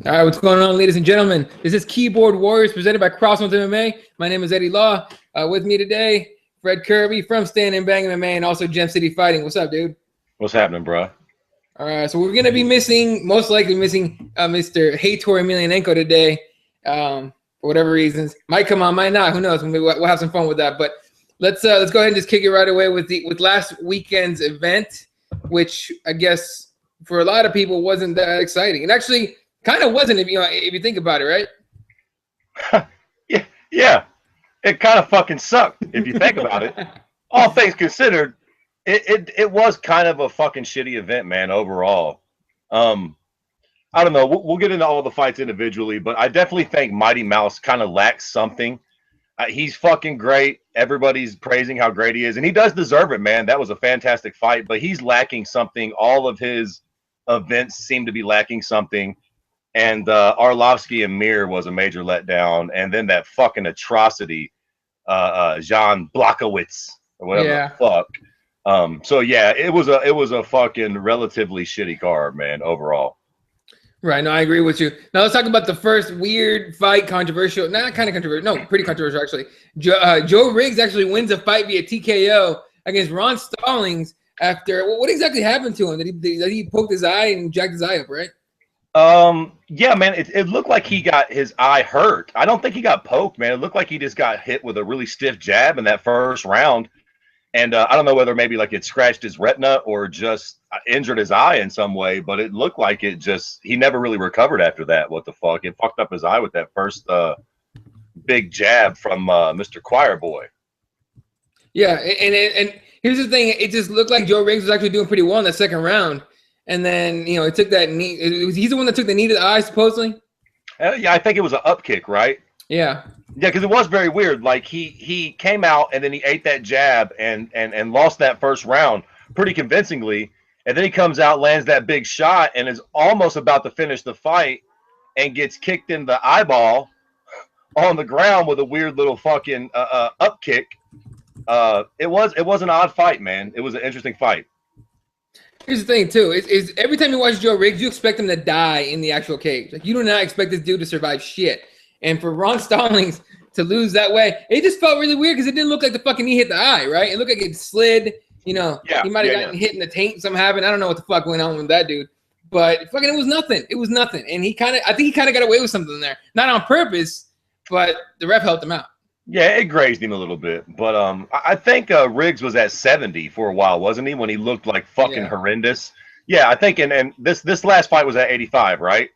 All right, what's going on, ladies and gentlemen? This is Keyboard Warriors presented by CrossBonesMMA. My name is Eddie Law. With me today, Fred Kirby from Stand and Bang MMA and also Gem City Fighting. What's up, dude? What's happening, bro? All right, so we're going to be most likely missing Mr. Heitor Emelianenko today for whatever reasons. Might come on, might not. Who knows? We'll have some fun with that. But let's go ahead and just kick it right away with last weekend's event, which I guess for a lot of people wasn't that exciting. And actually kind of wasn't if you think about it, right? yeah. It kind of fucking sucked if you think about it. All things considered, it was kind of a fucking shitty event, man, overall. I don't know. We'll get into all the fights individually, but I definitely think Mighty Mouse kind of lacks something. He's fucking great. Everybody's praising how great he is, and he does deserve it, man. That was a fantastic fight, but he's lacking something. All of his events seem to be lacking something. And Arlovsky and Mir was a major letdown, and then that fucking atrocity, Jan Blachowicz or whatever the fuck. So yeah, it was a fucking relatively shitty card, man, overall. Right. No, I agree with you. Now let's talk about the first weird fight, controversial, not kind of controversial, no, pretty controversial actually. Joe Riggs actually wins a fight via TKO against Ron Stallings after what exactly happened to him? Did he poked his eye and jacked his eye up, right? Yeah, man, it looked like he got his eye hurt. I don't think he got poked, man. It looked like he just got hit with a really stiff jab in that first round. And I don't know whether maybe like it scratched his retina or just injured his eye in some way, but it looked like he never really recovered after that. What the fuck? It fucked up his eye with that first big jab from Mr. Choir Boy. Yeah, and here's the thing. It just looked like Joe Riggs was actually doing pretty well in that second round. And then, it took that knee. He's the one that took the knee to the eye, supposedly? Yeah, I think it was an up kick, right? Yeah. Yeah, because it was very weird. Like, he came out, and then he ate that jab and lost that first round pretty convincingly. And then he comes out, lands that big shot, and is almost about to finish the fight and gets kicked in the eyeball on the ground with a weird little fucking up kick. It was an odd fight, man. It was an interesting fight. Here's the thing, too. Is every time you watch Joe Riggs, you expect him to die in the actual cage. Like, you do not expect this dude to survive shit. And for Ron Stallings to lose that way, it just felt really weird because it didn't look like the fucking knee hit the eye, right? It looked like it slid. He might have gotten hit in the taint. Something happened. I don't know what the fuck went on with that dude. But fucking, it was nothing. It was nothing. And I think he kind of got away with something there. Not on purpose, but the ref helped him out. Yeah, it grazed him a little bit, but I think Riggs was at 70 for a while, wasn't he? When he looked like fucking horrendous. Yeah, I think, and this last fight was at 85, right?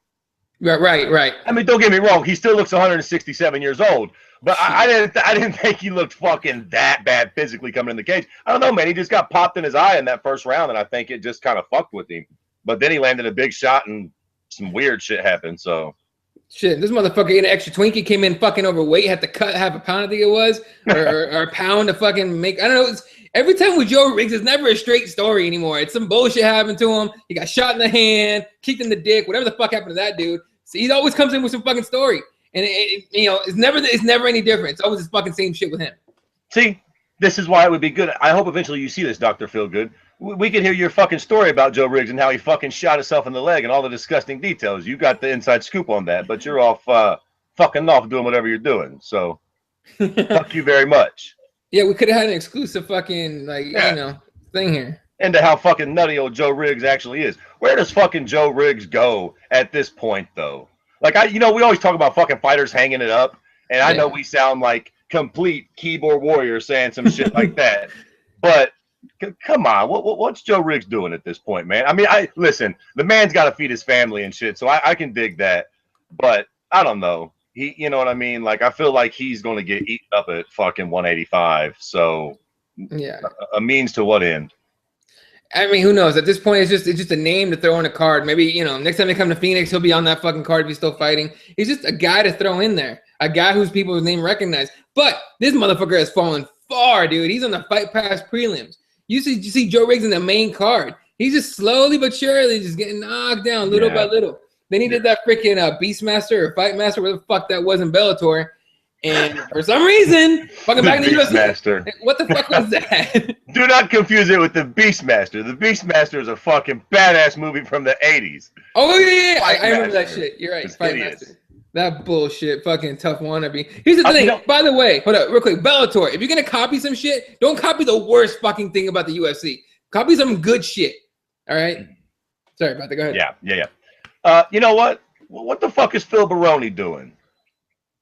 Right. I mean, don't get me wrong, he still looks 167 years old, but I didn't think he looked fucking that bad physically coming in the cage. I don't know, man. He just got popped in his eye in that first round, and I think it just kind of fucked with him. But then he landed a big shot, and some weird shit happened. So. Shit, this motherfucker ate an extra Twinkie, came in fucking overweight, had to cut half a pound, I think it was, or a pound to fucking make. I don't know. Every time with Joe Riggs, it's never a straight story anymore. It's some bullshit happened to him. He got shot in the hand, kicked in the dick, whatever the fuck happened to that dude. So he always comes in with some fucking story, and it's never any different. It's always the fucking same shit with him. See, this is why it would be good. I hope eventually you see this, Dr. Feelgood. We can hear your fucking story about Joe Riggs and how he fucking shot himself in the leg and all the disgusting details. You got the inside scoop on that, but you're off fucking off doing whatever you're doing. So fuck you very much. Yeah, we could have had an exclusive fucking thing here. Into how fucking nutty old Joe Riggs actually is. Where does fucking Joe Riggs go at this point though? Like we always talk about fucking fighters hanging it up, and I know we sound like complete keyboard warriors saying some shit like that, but come on, what's Joe Riggs doing at this point, man? I mean, listen, the man's got to feed his family and shit, so I can dig that, but I don't know. You know what I mean? Like, I feel like he's going to get eaten up at fucking 185. So, yeah, a means to what end? I mean, who knows? At this point, it's just a name to throw on a card. Maybe next time they come to Phoenix, he'll be on that fucking card if he's still fighting. He's just a guy to throw in there, a guy whose people's name recognize. But this motherfucker has fallen far, dude. He's on the Fight Pass prelims. You see Joe Riggs in the main card. He's just slowly but surely just getting knocked down little by little. Then he did that freaking Beastmaster or Fight Master, whatever the fuck that was in Bellator. And for some reason, fucking back in the UFC, Beastmaster. what the fuck was that? Do not confuse it with the Beastmaster. The Beastmaster is a fucking badass movie from the 80s. Oh yeah. I remember that Master. shit. You're right. It's Fight hideous. Master. That bullshit, fucking tough wannabe. Here's the thing. You know, by the way, hold up, real quick. Bellator. If you're gonna copy some shit, don't copy the worst fucking thing about the UFC. Copy some good shit. All right. Sorry about that. Go ahead. Yeah. You know what? What the fuck is Phil Baroni doing?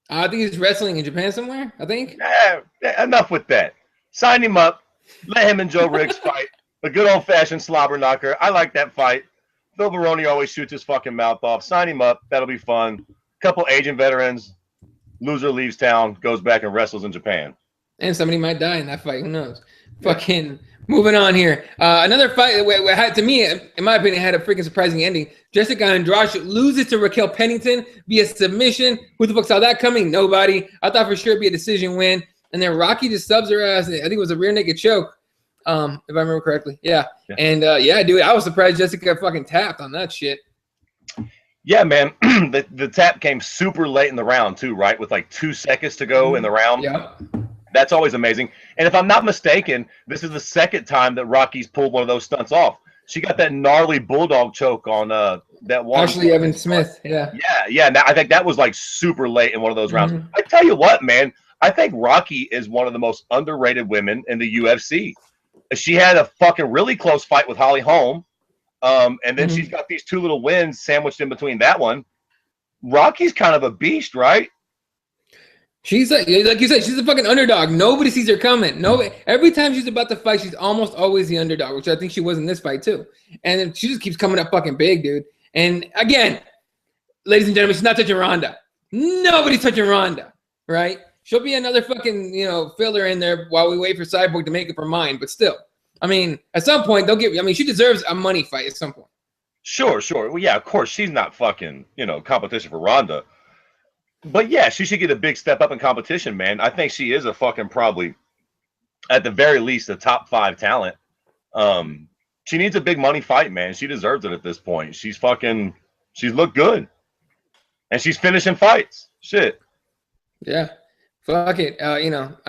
I think he's wrestling in Japan somewhere. I think. Enough with that. Sign him up. Let him and Joe Riggs fight. A good old-fashioned slobber knocker. I like that fight. Phil Baroni always shoots his fucking mouth off. Sign him up. That'll be fun. Couple Asian veterans. Loser leaves town, goes back and wrestles in Japan. And somebody might die in that fight. Who knows? Fucking moving on here. Another fight had, to me, in my opinion, had a freaking surprising ending. Jessica Andrade loses to Raquel Pennington via submission. Who the fuck saw that coming? Nobody. I thought for sure it'd be a decision win. And then Rocky just subs her ass. I think it was a rear naked choke, if I remember correctly. Yeah. And yeah, dude, I was surprised Jessica fucking tapped on that shit. Yeah, man. the tap came super late in the round too, right? With like 2 seconds to go in the round. Yeah. That's always amazing. And if I'm not mistaken, this is the second time that Rocky's pulled one of those stunts off. She got that gnarly bulldog choke on that one. Ashley Evans Smith. Yeah. Yeah. I think that was like super late in one of those rounds. I tell you what, man. I think Rocky is one of the most underrated women in the UFC. She had a fucking really close fight with Holly Holm. And then she's got these 2 little wins sandwiched in between that one. Rocky's kind of a beast, right? She's like you said, she's a fucking underdog. Nobody sees her coming. Every time she's about to fight, she's almost always the underdog, which I think she was in this fight too. And she just keeps coming up fucking big, dude. And again, ladies and gentlemen, she's not touching Ronda. Nobody's touching Ronda, right? She'll be another fucking, filler in there while we wait for Cyborg to make up her mind. But still, I mean, at some point, she deserves a money fight at some point. Sure. Well, yeah, of course, she's not fucking, competition for Ronda. But yeah, she should get a big step up in competition, man. I think she is a fucking probably, at the very least, a top 5 talent. She needs a big money fight, man. She deserves it at this point. She's looked good. And she's finishing fights. Shit. Yeah. Fuck it. I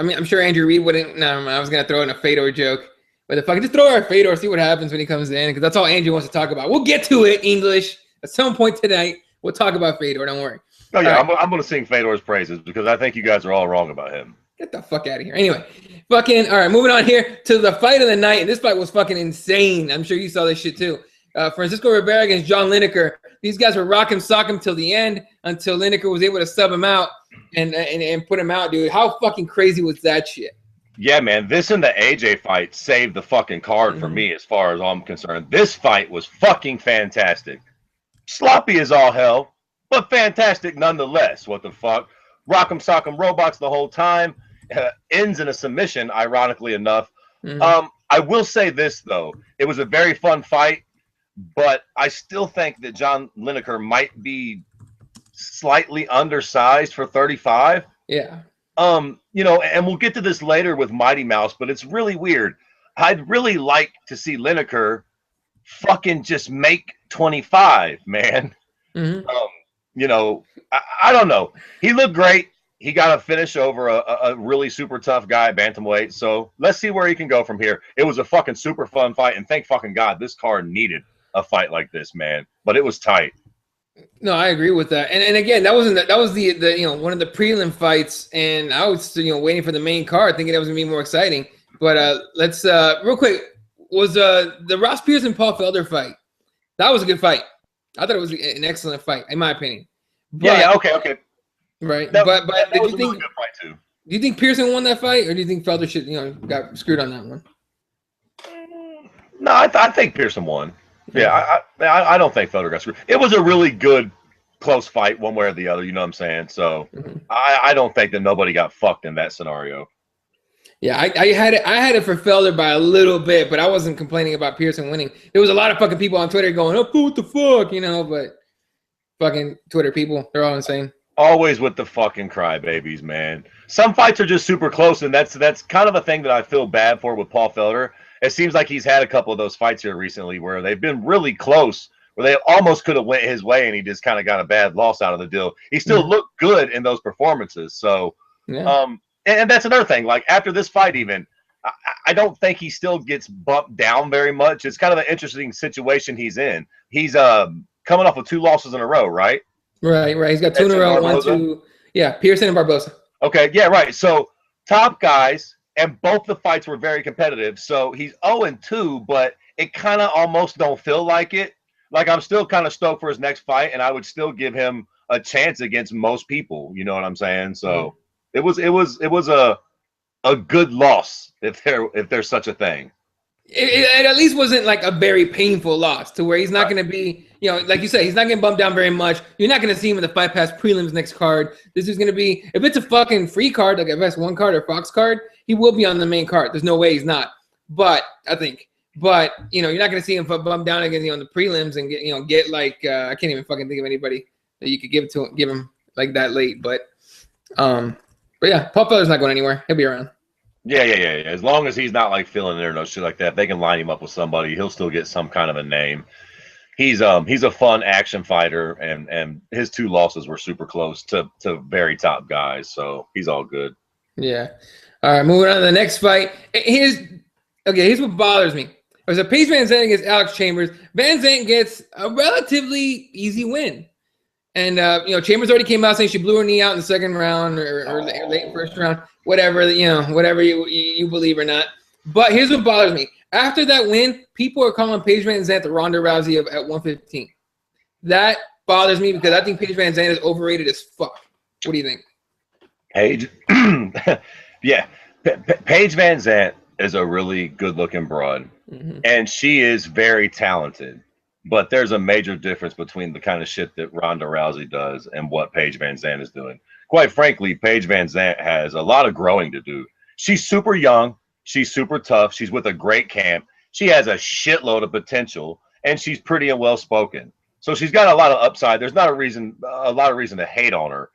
mean, I'm sure Andrew Reed wouldn't. No, I was going to throw in a Fedor joke. But if I could just throw her a Fedor, see what happens when he comes in. Because that's all Andrew wants to talk about. We'll get to it, English. At some point tonight, we'll talk about Fedor. Don't worry. Oh, yeah, right. I'm going to sing Fedor's praises because I think you guys are all wrong about him. Get the fuck out of here. Anyway, all right, moving on here to the fight of the night. And this fight was fucking insane. I'm sure you saw this shit too. Francisco Rivera against John Lineker. These guys were rock him, sock him till the end until Lineker was able to sub him out and put him out, dude. How fucking crazy was that shit? Yeah, man. This and the AJ fight saved the fucking card for me as far as I'm concerned. This fight was fucking fantastic. Sloppy as all hell, but fantastic nonetheless. What the fuck? Rock'em sock'em robots the whole time. Ends in a submission, ironically enough. I will say this, though. It was a very fun fight, but I still think that John Lineker might be slightly undersized for 35. Yeah. And we'll get to this later with Mighty Mouse, but it's really weird. I'd really like to see Lineker fucking just make 25, man. I don't know. He looked great. He got a finish over a really super tough guy at bantamweight. So let's see where he can go from here. It was a fucking super fun fight, and thank fucking God this card needed a fight like this, man. But it was tight. No, I agree with that. And again, that was the one of the prelim fights, and I was waiting for the main card, thinking that was gonna be more exciting. But let's real quick, was the Ross Pearson Paul Felder fight? That was a good fight. I thought it was an excellent fight, in my opinion. But, okay. Right, that did was you a think? really good fight too. Do you think Pearson won that fight, or do you think Felder should got screwed on that one? No, I think Pearson won. Yeah, I don't think Felder got screwed. It was a really good, close fight, one way or the other. You know what I'm saying? So I don't think that nobody got fucked in that scenario. Yeah, I had it for Felder by a little bit, but I wasn't complaining about Pearson winning. There was a lot of fucking people on Twitter going, "Oh, what the fuck," but fucking Twitter people, they're all insane. Always with the fucking crybabies, man. Some fights are just super close, and that's kind of a thing that I feel bad for with Paul Felder. It seems like he's had a couple of those fights here recently where they've been really close, where they almost could have went his way, and he just kind of got a bad loss out of the deal. He still looked good in those performances, so Yeah. And that's another thing. Like after this fight, even I don't think he still gets bumped down very much. It's kind of an interesting situation he's in. He's coming off of 2 losses in a row, right? Right. He's got 2 in a row. 1, 2. Yeah, Pearson and Barbosa. Okay, yeah, right. So top guys, and both the fights were very competitive. So he's 0-2, but it kind of almost don't feel like it. Like I'm still kind of stoked for his next fight, and I would still give him a chance against most people. You know what I'm saying? So it was a good loss if there's such a thing. It at least wasn't like a very painful loss to where he's not going to be, like you say, he's not getting bumped down very much. You're not going to see him in the Fight Pass prelims next card. This is going to be, if it's a fucking free card, like a FS1 card or Fox card, he will be on the main card. There's no way he's not. But I think, you're not going to see him bumped down again, in the prelims and get like, I can't even fucking think of anybody that you could give him like that late. But yeah, Paul Felder's not going anywhere. He'll be around. Yeah. As long as he's not like filling in or no shit like that, if they can line him up with somebody, he'll still get some kind of a name. He's a fun action fighter, and his 2 losses were super close to very top guys, so he's all good. Yeah. All right, moving on to the next fight. Here's what bothers me. There's a Paige Van Zandt against Alex Chambers. Van Zandt gets a relatively easy win. And, Chambers already came out saying she blew her knee out in the second round or late first round, whatever you believe or not. But here's what bothers me. After that win, people are calling Paige Van Zandt the Ronda Rousey at 115. That bothers me because I think Paige Van Zandt is overrated as fuck. What do you think? Paige, yeah. Paige Van Zandt is a really good-looking broad, and she is very talented. But there's a major difference between the kind of shit that Ronda Rousey does and what Paige Van Zandt is doing. Quite frankly, Paige Van Zandt has a lot of growing to do. She's super young. She's super tough. She's with a great camp. She has a shitload of potential, and she's pretty and well-spoken. So she's got a lot of upside. There's not a lot of reason to hate on her.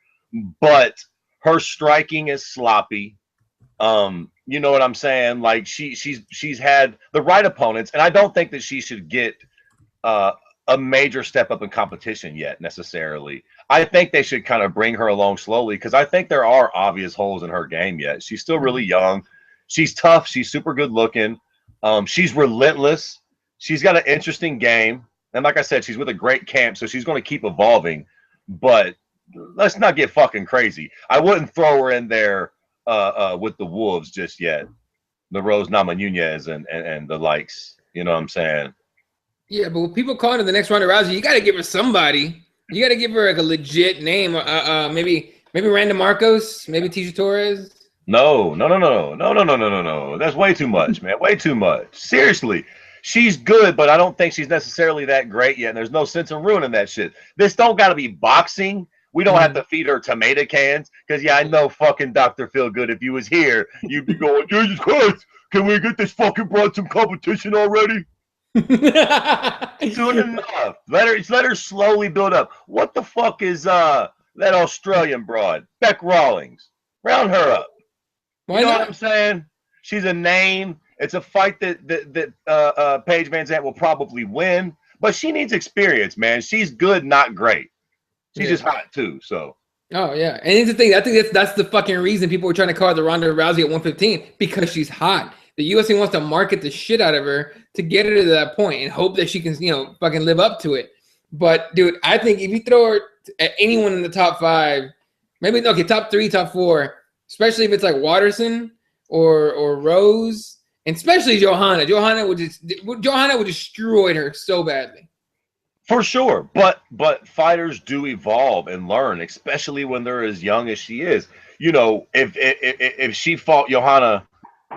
But her striking is sloppy. You know what I'm saying? Like she's had the right opponents, and I don't think that she should get a major step up in competition yet necessarily. I think they should kind of bring her along slowly because I think there are obvious holes in her game yet. She's still really young. She's tough. She's super good looking. She's relentless. She's got an interesting game. And like I said, she's with a great camp, so she's going to keep evolving. But let's not get fucking crazy. I wouldn't throw her in there with the Wolves just yet. The Rose Namajunas and the likes. You know what I'm saying? Yeah, but when people calling her the next Ronda Rousey, you got to give her somebody. You got to give her like a legit name. Maybe Randa Marcos, maybe Tisha Torres. No. That's way too much, man. Way too much. Seriously. She's good, but I don't think she's necessarily that great yet. And there's no sense in ruining that shit. This don't got to be boxing. We don't have to feed her tomato cans. Because, yeah, I know fucking Dr. Feelgood, if you was here, you'd be going, Jesus Christ, can we get this fucking broad some competition already? Soon enough. Let her slowly build up. What the fuck is that Australian broad? Beck Rawlings. Round her up. Why you know not? What I'm saying? She's a name. It's a fight that Paige Van Zandt will probably win, but she needs experience, man. She's good, not great. She's just hot too. So. Oh yeah, and here's the thing. I think that's the fucking reason people were trying to call her the Ronda Rousey at 115 because she's hot. The UFC wants to market the shit out of her to get her to that point and hope that she can, fucking live up to it. But dude, I think if you throw her at anyone in the top 5, maybe top 3, top 4, especially if it's like Watterson or Rose. And especially Johanna. Johanna would destroy her so badly. For sure. But fighters do evolve and learn, especially when they're as young as she is. If she fought Johanna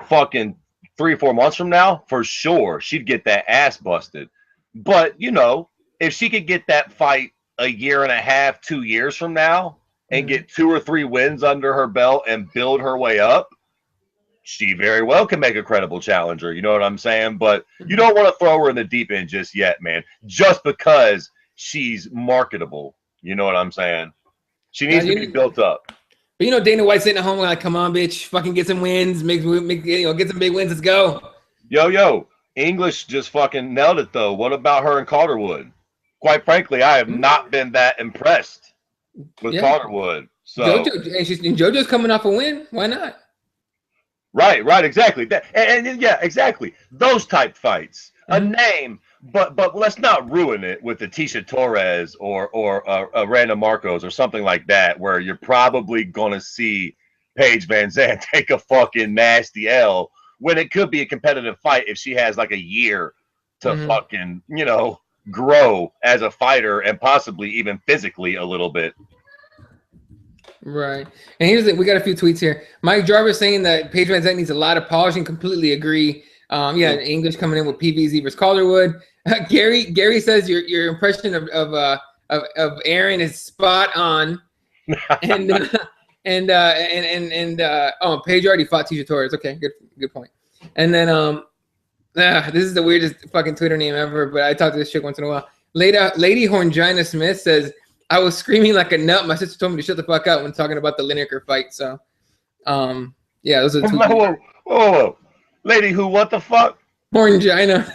fucking 3 or 4 months from now, for sure, she'd get that ass busted. But, if she could get that fight a year and a half, 2 years from now and get 2 or 3 wins under her belt and build her way up, she very well can make a credible challenger. You know what I'm saying? But you don't want to throw her in the deep end just yet, man. Just because she's marketable. You know what I'm saying? She needs to be built up. But Dana White's sitting at home like, come on, bitch, fucking get some wins, get some big wins. Let's go. Yo, English just fucking nailed it though. What about her and Calderwood? Quite frankly, I have not been that impressed with Calderwood. So JoJo's coming off a win. Why not? Right, exactly. And yeah, exactly. Those type fights. A name, but let's not ruin it with the Tisha Torres or Randa Marcos or something like that, where you're probably gonna see Paige Van Zandt take a fucking nasty L when it could be a competitive fight if she has like a year to fucking, grow as a fighter and possibly even physically a little bit. Right. And here's we got a few tweets here. Mike Jarvis saying that Paige Van Zandt needs a lot of polishing. Completely agree. English coming in with PVZ versus Calderwood. Gary says your impression of Aaron is spot on. And Paige already fought Tisha Torres. Okay, good point. And then this is the weirdest fucking Twitter name ever, but I talk to this chick once in a while. Lady Horngina Smith says, I was screaming like a nut. My sister told me to shut the fuck up when talking about the Lineker fight. So, those are the two. Whoa. Lady who, what the fuck? Horngina.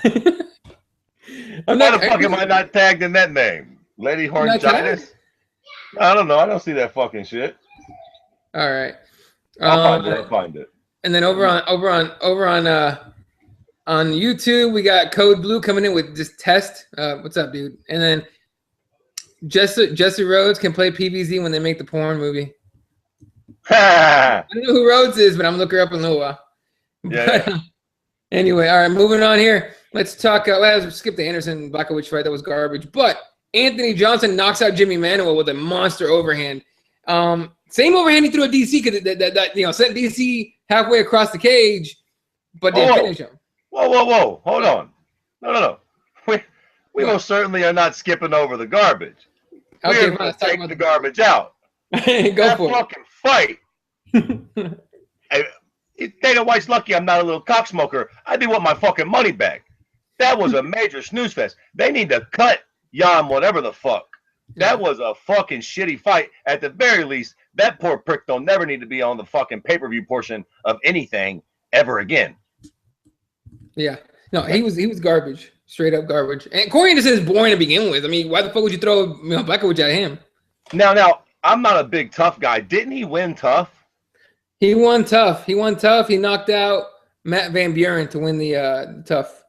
Why the fuck am I not tagged in that name? Lady Horngina? I don't know. I don't see that fucking shit. All right. I'll find it. And then over on YouTube, we got Code Blue coming in with this test. What's up, dude? And then Jesse Rhodes can play PVZ when they make the porn movie. I don't know who Rhodes is, but I'm looking her up in a little while. Yeah. Anyway, all right, moving on here. Let's talk. Let's skip the Anderson Blachowicz fight. That was garbage. But Anthony Johnson knocks out Jimmy Manuel with a monster overhand. Same overhand he threw at DC because that sent DC halfway across the cage, but didn't finish him. Whoa! Hold on. No. We most certainly are not skipping over the garbage. Okay, we're going to take the garbage out. Go that for fucking fight. Dana White's lucky I'm not a little cocksmoker. I do want my fucking money back. That was a major snooze fest. They need to cut Jan whatever the fuck. That was a fucking shitty fight. At the very least, that poor prick don't never need to be on the fucking pay-per-view portion of anything ever again. Yeah. No, he was garbage. Straight up garbage. And Corey Anderson is boring to begin with. I mean, why the fuck would you throw Blachowicz at him? Now, I'm not a big tough guy. Didn't he win tough? He won tough. He knocked out Matt Van Buren to win the tough.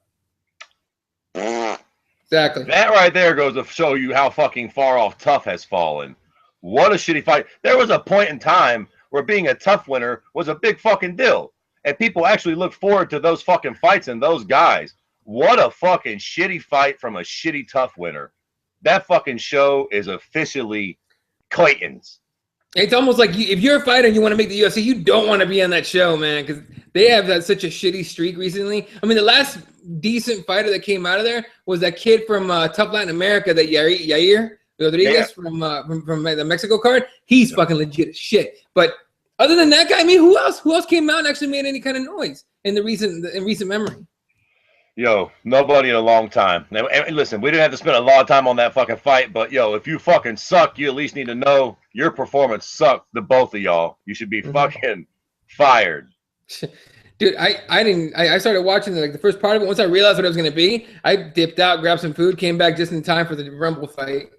Exactly. That right there goes to show you how fucking far off tough has fallen. What a shitty fight. There was a point in time where being a tough winner was a big fucking deal. And people actually look forward to those fucking fights and those guys. What a fucking shitty fight from a shitty tough winner. That fucking show is officially Clayton's. It's almost like if you're a fighter and you want to make the UFC, you don't want to be on that show, man, because they have such a shitty streak recently. I mean, the last decent fighter that came out of there was that kid from Tough Latin America, that Yair Rodriguez from the Mexico card. He's fucking legit as shit. But other than that guy, I mean, who else came out and actually made any kind of noise in recent memory? Yo, nobody in a long time. And listen, we didn't have to spend a lot of time on that fucking fight, but yo, if you fucking suck, you at least need to know your performance sucked, the both of y'all. You should be fucking fired. Dude, I started watching the first part of it. Once I realized what it was going to be, I dipped out, grabbed some food, came back just in time for the Rumble fight.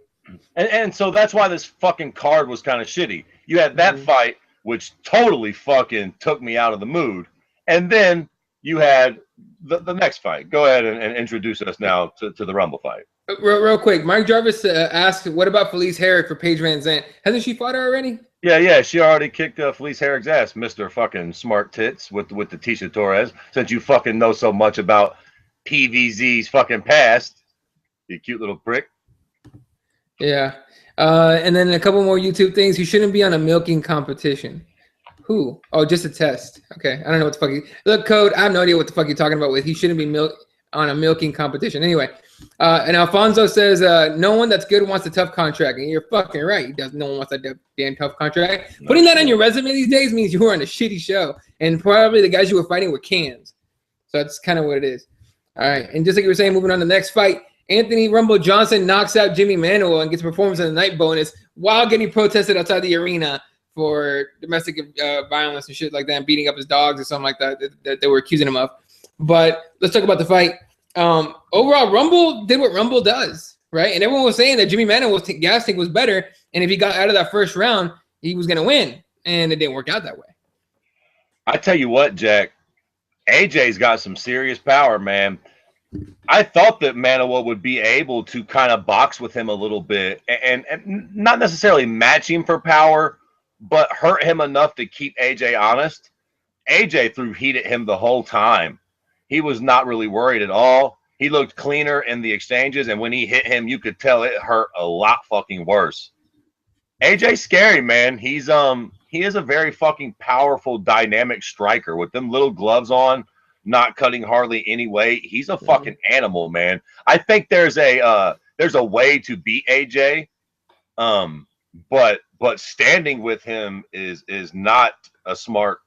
And so that's why this fucking card was kind of shitty. You had that fight, which totally fucking took me out of the mood. And then you had the next fight. Go ahead and introduce us now to the Rumble fight. Real quick, Mike Jarvis asked, what about Felice Herrig for Paige Van Zandt? Hasn't she fought her already? Yeah, she already kicked Felice Herrig's ass, Mr. fucking Smart Tits with the Tisha Torres. Since you fucking know so much about PVZ's fucking past, you cute little prick. Yeah. And then a couple more YouTube things. He shouldn't be on a milking competition. Who? Oh, just a test. Okay. I don't know what the fuck. Look, Code, I have no idea what the fuck you're talking about with. He shouldn't be on a milking competition. Anyway. And Alfonso says, no one that's good wants a tough contract. And you're fucking right. No one wants that damn tough contract. Putting that on your resume these days means you were on a shitty show. And probably the guys you were fighting were cans. So that's kind of what it is. All right. And just like you were saying, moving on to the next fight, Anthony Rumble Johnson knocks out Jimmy Manuel and gets performance of the night bonus while getting protested outside the arena for domestic violence and shit like that, and beating up his dogs or something like that they were accusing him of. But let's talk about the fight. Overall, Rumble did what Rumble does, right? And everyone was saying that Jimmy Manuel's gas tank was better, and if he got out of that first round, he was gonna win, and it didn't work out that way. I tell you what, Jack, AJ's got some serious power, man. I thought that Manoa would be able to kind of box with him a little bit and not necessarily match him for power, but hurt him enough to keep AJ honest. AJ threw heat at him the whole time. He was not really worried at all. He looked cleaner in the exchanges, and when he hit him, you could tell it hurt a lot fucking worse. AJ's scary, man. He is a very fucking powerful, dynamic striker with them little gloves on, not cutting hardly any weight. He's a fucking animal, man. I think there's a way to beat AJ, but standing with him is not a smart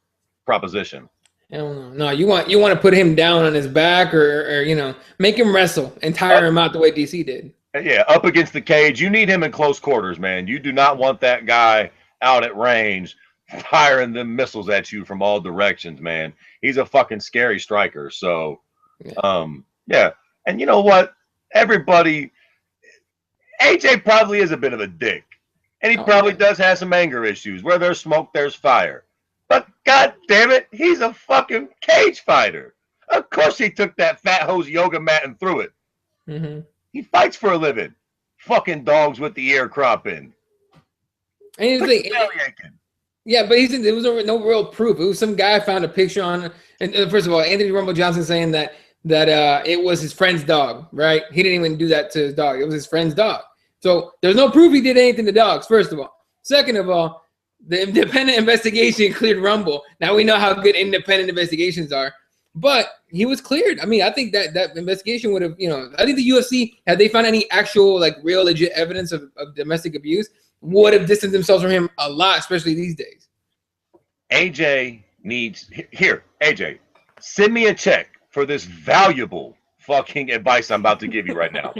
proposition. No, you want to put him down on his back or make him wrestle and tire him out the way DC did. Yeah, up against the cage. You need him in close quarters, man. You do not want that guy out at range firing them missiles at you from all directions, man. He's a fucking scary striker. So, yeah. And you know what? AJ probably is a bit of a dick. And he probably does have some anger issues. Where there's smoke, there's fire. But god damn it, he's a fucking cage fighter. Of course he took that fat hose yoga mat and threw it. Mm-hmm. He fights for a living. Fucking dogs with the ear cropping. And but there was no real proof. It was some guy found a picture on. And first of all, Anthony Rumble Johnson saying that it was his friend's dog, right? He didn't even do that to his dog. It was his friend's dog. So there's no proof he did anything to dogs, first of all. Second of all, the independent investigation cleared Rumble. Now we know how good independent investigations are. But he was cleared. I mean, I think that investigation would have, I think the UFC, had they found any actual, like, real legit evidence of domestic abuse, would have distanced themselves from him a lot, especially these days. AJ needs, AJ, send me a check for this valuable fucking advice I'm about to give you right now.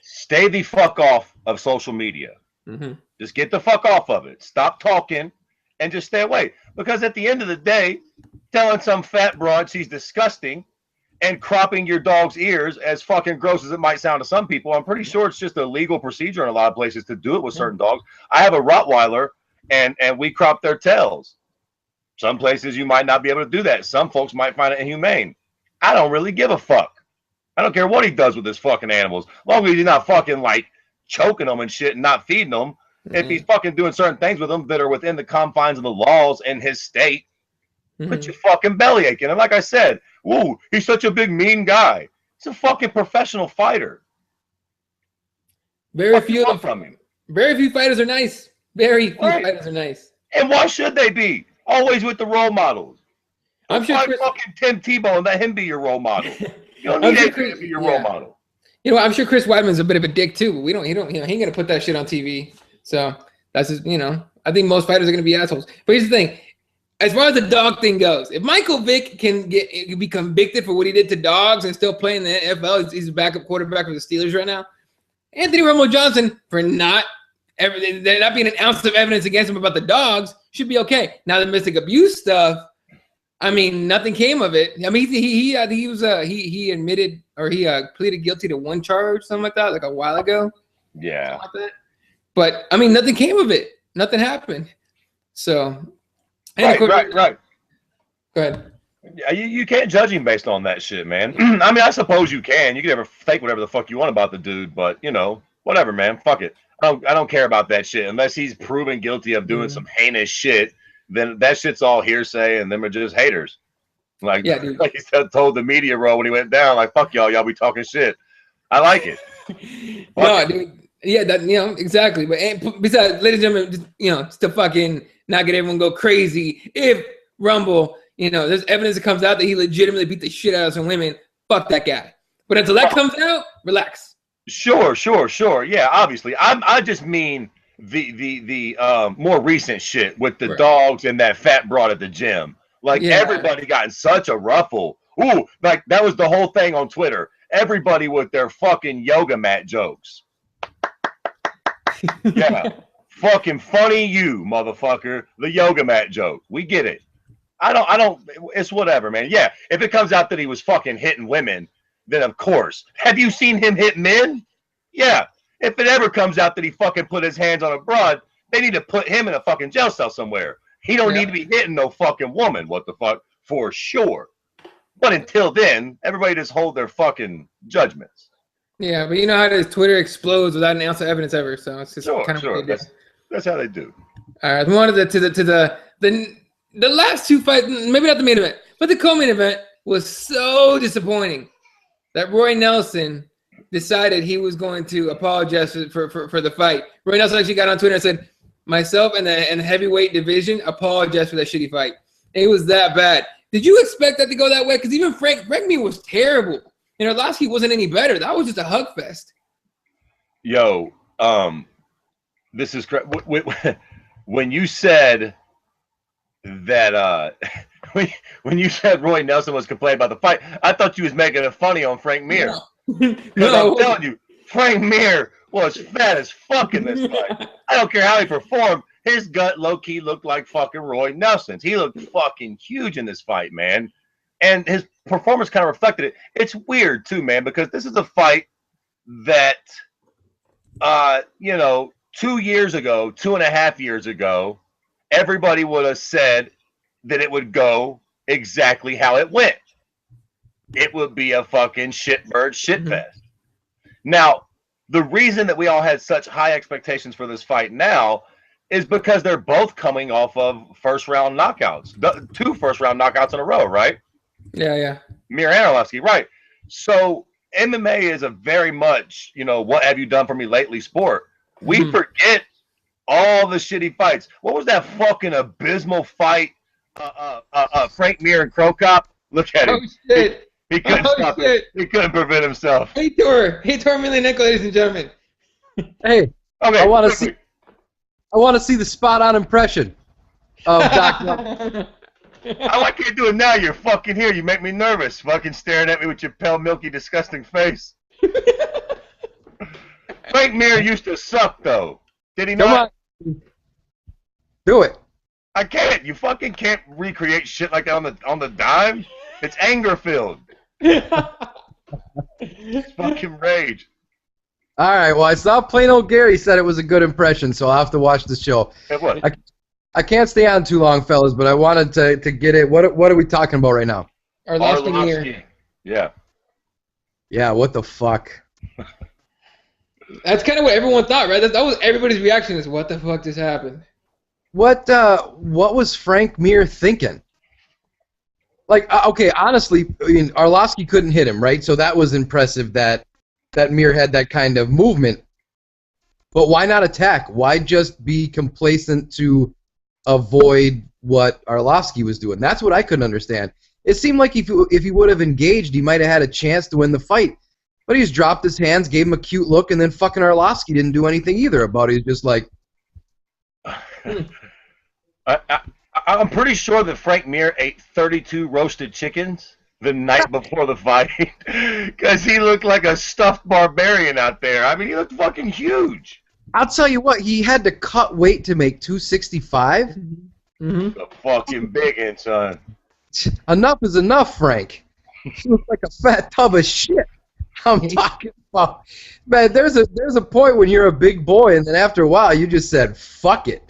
Stay the fuck off of social media. Mm-hmm. Just get the fuck off of it. Stop talking and just stay away. Because at the end of the day, telling some fat broad she's disgusting and cropping your dog's ears, as fucking gross as it might sound to some people, I'm pretty sure it's just a legal procedure in a lot of places to do it with certain dogs. I have a Rottweiler, and we crop their tails. Some places you might not be able to do that. Some folks might find it inhumane. I don't really give a fuck. I don't care what he does with his fucking animals, as long as he's not fucking, like, choking them and shit and not feeding them. Mm-hmm. If he's fucking doing certain things with them that are within the confines of the laws in his state, put your fucking belly aching. And like I said, woo, he's such a big mean guy. He's a fucking professional fighter. Very few fighters are nice. Very few fighters are nice. And why should they be? Always with the role models. I'm sure fucking Tim Tebow and let him be your role model. You don't need AJ to be your role model. I'm sure Chris Weidman's a bit of a dick too, but he ain't gonna put that shit on TV. So that's just, I think most fighters are gonna be assholes. But here's the thing. As far as the dog thing goes, if Michael Vick can be convicted for what he did to dogs and still play in the NFL, he's a backup quarterback for the Steelers right now. Anthony Rumble Johnson, for there not being an ounce of evidence against him about the dogs, should be okay. Now the domestic abuse stuff, I mean, nothing came of it. I mean, he admitted, or he pleaded guilty to one charge, something like that, like a while ago. Yeah. Like that. But I mean, nothing came of it. Nothing happened. So. Right. Go ahead. You can't judge him based on that shit, man. I mean, I suppose you can. You can ever think whatever the fuck you want about the dude, but whatever, man. Fuck it. I don't care about that shit unless he's proven guilty of doing some heinous shit. Then that shit's all hearsay, and them are just haters. Like, like he told the media row when he went down, like, fuck y'all be talking shit. I like it. Dude. Yeah, exactly. But besides, ladies and gentlemen, just to fucking not get everyone go crazy. If Rumble, there's evidence that comes out that he legitimately beat the shit out of some women, fuck that guy. But until that comes out, relax. Sure. Yeah, obviously. I just mean the more recent shit with the dogs and that fat broad at the gym. Like, everybody got in such a ruffle. Ooh, like that was the whole thing on Twitter. Everybody with their fucking yoga mat jokes. Yeah. Fucking funny you, motherfucker. The yoga mat joke. We get it. I don't, it's whatever, man. Yeah, if it comes out that he was fucking hitting women, then of course. Have you seen him hit men? Yeah. If it ever comes out that he fucking put his hands on a broad, They need to put him in a fucking jail cell somewhere. He don't need to be hitting no fucking woman. What the fuck? For sure. But until then, everybody just hold their fucking judgments. Yeah, but you know how this Twitter explodes without an ounce of evidence ever. So it's just kind of what they do. That's how they do. All right, we wanted to the last two fights, maybe not the main event, but the co-main event was so disappointing that Roy Nelson decided he was going to apologize for the fight. Roy Nelson actually got on Twitter and said, myself and the heavyweight division apologize for that shitty fight. It was that bad. Did you expect that to go that way? Because even Frank Mir was terrible. And Arlovsky wasn't any better. That was just a hug fest. Yo, this is correct. When you said that, when you said Roy Nelson was complaining about the fight, I thought you was making it funny on Frank Mir. No. I'm telling you, Frank Mir was fat as fuck in this fight. I don't care how he performed. His gut low-key looked like fucking Roy Nelson's. He looked fucking huge in this fight, man. And his performance kind of reflected it. It's weird, too, man, because this is a fight that, 2 years ago, 2.5 years ago, everybody would have said that it would go exactly how it went. It would be a fucking shitbird shitfest. Now, the reason that we all had such high expectations for this fight now is because they're both coming off of first-round knockouts. 2 first-round knockouts in a row, right? Yeah. Mir and Arlovsky, right. So MMA is a very much, what have you done for me lately sport. We forget all the shitty fights. What was that fucking abysmal fight? Frank Mir and Krokop? Look at him. Oh, shit. He couldn't stop it. He couldn't prevent himself. He tore Emelianenko, ladies and gentlemen. Hey, okay, I want to see the spot-on impression of Doc. I can't do it now. You're fucking here. You make me nervous. Fucking staring at me with your pale, milky, disgusting face. Frank Mir used to suck, though. Did he not? Come on. Do it. I can't. You fucking can't recreate shit like that on the dime. It's anger-filled. It's fucking rage. All right, well, I saw plain old Gary said it was a good impression, so I'll have to watch the show. It was. I can't stay on too long, fellas, but I wanted to get it. What are we talking about right now? Arlovsky. Yeah. Yeah, what the fuck? That's kind of what everyone thought, right? That was everybody's reaction is, what the fuck just happened? What was Frank Mir thinking? Like, okay, honestly, I mean, Arlovsky couldn't hit him, right? So that was impressive that Mir had that kind of movement. But why not attack? Why just be complacent to avoid what Arlovsky was doing? That's what I couldn't understand. It seemed like if he would have engaged, he might have had a chance to win the fight. But he just dropped his hands, gave him a cute look, and then fucking Arlovsky didn't do anything either about it. He's just like... I'm pretty sure that Frank Mir ate 32 roasted chickens the night before the fight because he looked like a stuffed barbarian out there. I mean, he looked fucking huge. I'll tell you what, he had to cut weight to make 265. The fucking biggin, son. Enough is enough, Frank. You look like a fat tub of shit. I'm talking about. Man, there's a point when you're a big boy, and then after a while, you just said, fuck it.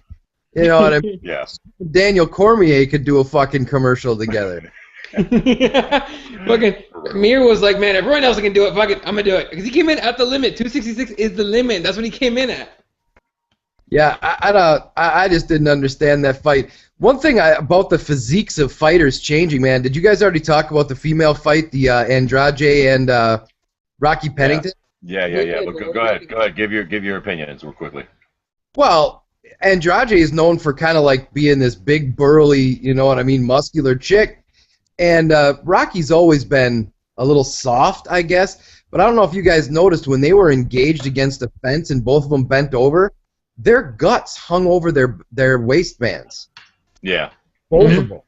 You know what I mean? Yeah. Daniel Cormier could do a fucking commercial together. Fucking Mir was like, man, everyone else can do it. Fuck it, I'm gonna do it because he came in at the limit. 266 is the limit. That's what he came in at. Yeah, I just didn't understand that fight. One thing about the physiques of fighters changing, man. Did you guys already talk about the female fight, the Andrade and Rocky Pennington? Yeah. But go ahead. Give your opinions real quickly. Well, Andrade is known for kind of like being this big, burly, you know what I mean, muscular chick. And Rocky's always been a little soft, I guess. But I don't know if you guys noticed when they were engaged against a fence and both of them bent over, their guts hung over their waistbands. Yeah. Both of them.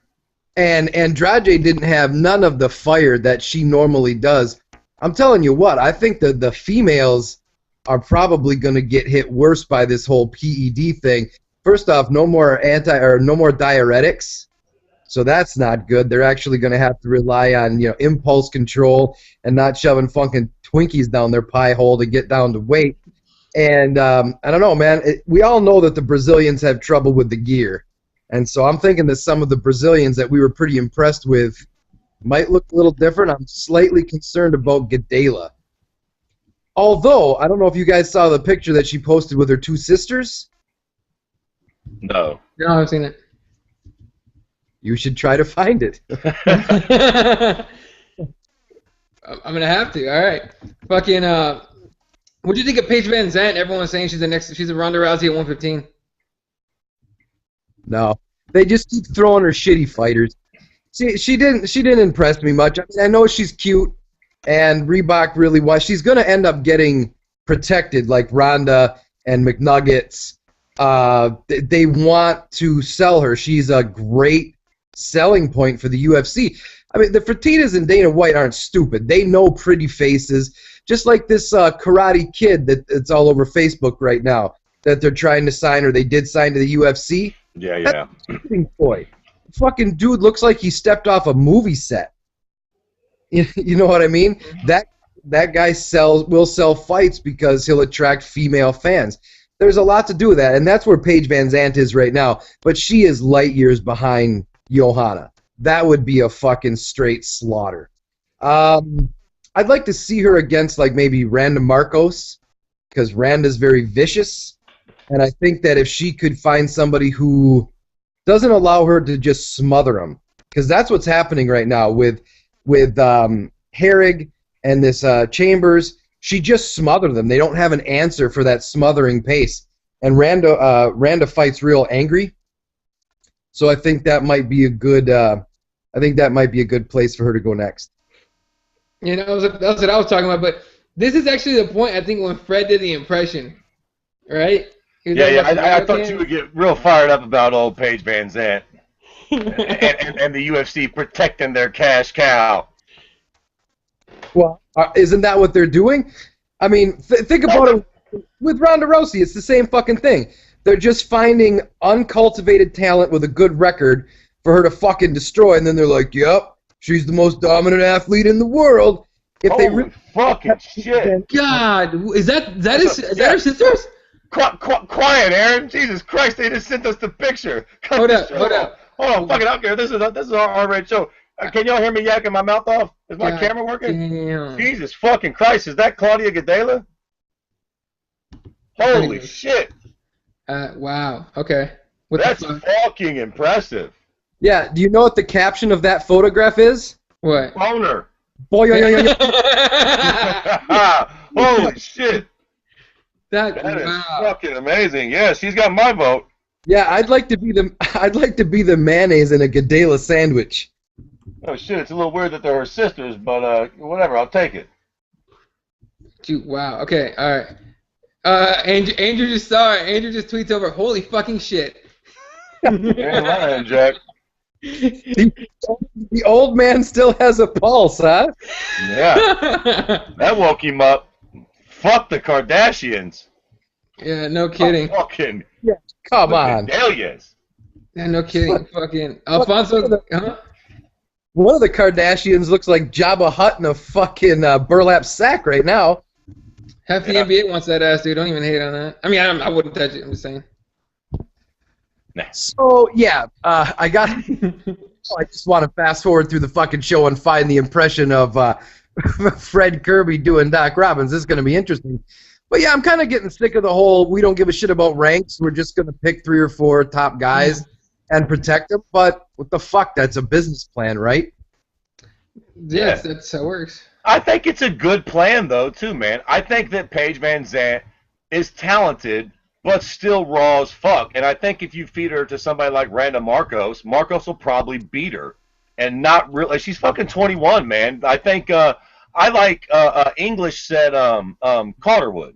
And Andrade didn't have none of the fire that she normally does. I'm telling you what, I think that the females are probably going to get hit worse by this whole PED thing. First off, no more diuretics, so that's not good. They're actually going to have to rely on impulse control and not shoving fucking Twinkies down their pie hole to get down to weight. And I don't know, man. We all know that the Brazilians have trouble with the gear. And so I'm thinking that some of the Brazilians that we were pretty impressed with might look a little different. I'm slightly concerned about Gadela. Although, I don't know if you guys saw the picture that she posted with her two sisters. No. No, I haven't seen it. You should try to find it. I'm gonna have to. All right. Fucking. What do you think of Paige Van Zandt? Everyone's saying she's a Ronda Rousey at 115. No, they just keep throwing her shitty fighters. She didn't impress me much. I mean, I know she's cute, and Reebok really was. She's gonna end up getting protected like Ronda and McNuggets. They want to sell her. She's a great selling point for the UFC. I mean, the Fertittas and Dana White aren't stupid. They know pretty faces, just like this Karate Kid that's all over Facebook right now that they're trying to sign, or they did sign to the UFC. Yeah. Boy, fucking dude looks like he stepped off a movie set. You know what I mean? That guy will sell fights because he'll attract female fans. There's a lot to do with that, and that's where Paige Van Zandt is right now. But she is light years behind Johanna. That would be a fucking straight slaughter. I'd like to see her against like maybe Randa Marcos, because Randa's very vicious, and I think that if she could find somebody who doesn't allow her to just smother them, because that's what's happening right now with Herrig and this Chambers. She just smothered them. They don't have an answer for that smothering pace, and Randa fights real angry. So I think that might be a good. I think that might be a good place for her to go next. You know, that's what I was talking about. But this is actually the point, I think, when Fred did the impression, right? Yeah. I thought you would get real fired up about old Paige Van Zandt and the UFC protecting their cash cow. Well, isn't that what they're doing? I mean, think about it with Ronda Rousey. It's the same fucking thing. They're just finding uncultivated talent with a good record for her to fucking destroy, and then they're like, "Yep, she's the most dominant athlete in the world." Holy fucking shit! God, is that her sisters? Quiet, Aaron. Jesus Christ, they just sent us the picture. Hold up. Hold on, fucking out here. This is our R-rated show. Can y'all hear me yakking my mouth off? Is my camera working? Damn. Jesus fucking Christ, is that Claudia Gadela? Holy shit. Wow. Okay. That's fucking impressive. Yeah. Do you know what the caption of that photograph is? What? Boner. Boy, holy shit. That is fucking amazing. Yeah, she's got my vote. Yeah, I'd like to be the mayonnaise in a Gadela sandwich. Oh shit, it's a little weird that they're her sisters, but whatever, I'll take it. Dude, wow. Okay, all right. Andrew just saw it. Andrew just tweets over, "Holy fucking shit." Ain't lying, Jack. The old man still has a pulse, huh? Yeah. That woke him up. Fuck the Kardashians. Yeah, no kidding. Fucking. Yeah, come on. Dahlias. Yeah, no kidding. Fucking Alfonso. Huh? One of the Kardashians looks like Jabba Hutt in a fucking burlap sack right now. Half the NBA wants that ass, dude. Don't even hate on that. I mean, I wouldn't touch it. I'm just saying. Nah. So, yeah, I just want to fast forward through the fucking show and find the impression of Fred Kirby doing Doc Robbins. This is going to be interesting. But, yeah, I'm kind of getting sick of the whole we don't give a shit about ranks. We're just going to pick 3 or 4 top guys and protect them. But what the fuck? That's a business plan, right? Yes, that's how it works. I think it's a good plan, though, too, man. I think that Paige Van Zandt is talented, but still raw as fuck. And I think if you feed her to somebody like Randa Marcos, Marcos will probably beat her. And not really. She's fucking 21, man. I think I like English said Calderwood,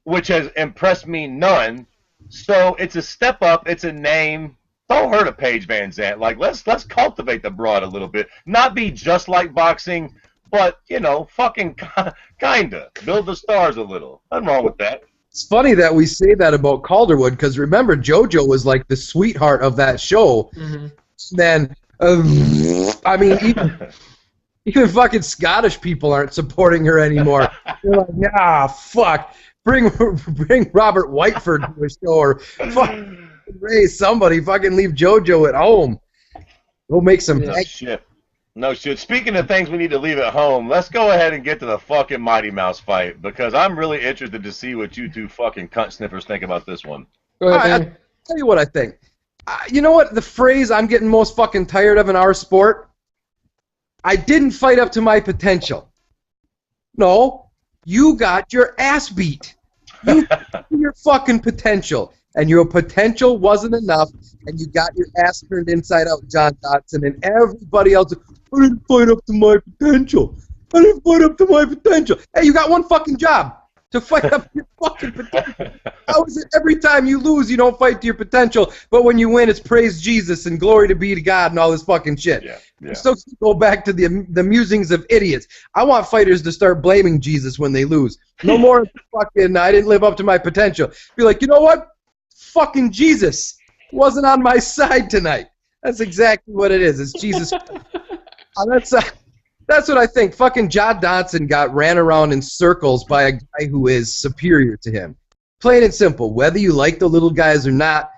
which has impressed me none. So it's a step up. It's a name. Don't hurt a Paige Van Zandt. Like let's cultivate the broad a little bit. Not be just like boxing, but you know, fucking kinda build the stars a little. Nothing wrong with that. It's funny that we say that about Calderwood because remember JoJo was like the sweetheart of that show. Mm-hmm. Then I mean even fucking Scottish people aren't supporting her anymore. They're like, nah, fuck. bring Robert Whiteford to a show, or fucking raise somebody. Fucking leave JoJo at home. Go make some. No shit. No shit. Speaking of things we need to leave at home, let's go ahead and get to the fucking Mighty Mouse fight, because I'm really interested to see what you two fucking cunt sniffers think about this one. Go ahead, I'll tell you what I think. You know what? The phrase I'm getting most fucking tired of in our sport? I didn't fight up to my potential. No, you got your ass beat. You your fucking potential. And your potential wasn't enough, and you got your ass turned inside out, John Dodson, and everybody else. I didn't fight up to my potential. I didn't fight up to my potential. Hey, you got one fucking job, to fight up to your fucking potential. How is it every time you lose, you don't fight to your potential, but when you win, it's praise Jesus and glory to be to God and all this fucking shit? Yeah. So go back to the musings of idiots. I want fighters to start blaming Jesus when they lose. No more fucking, I didn't live up to my potential. Be like, you know what? Fucking Jesus wasn't on my side tonight. That's exactly what it is. It's Jesus. That's what I think. Fucking John Dodson got ran around in circles by a guy who is superior to him. Plain and simple. Whether you like the little guys or not,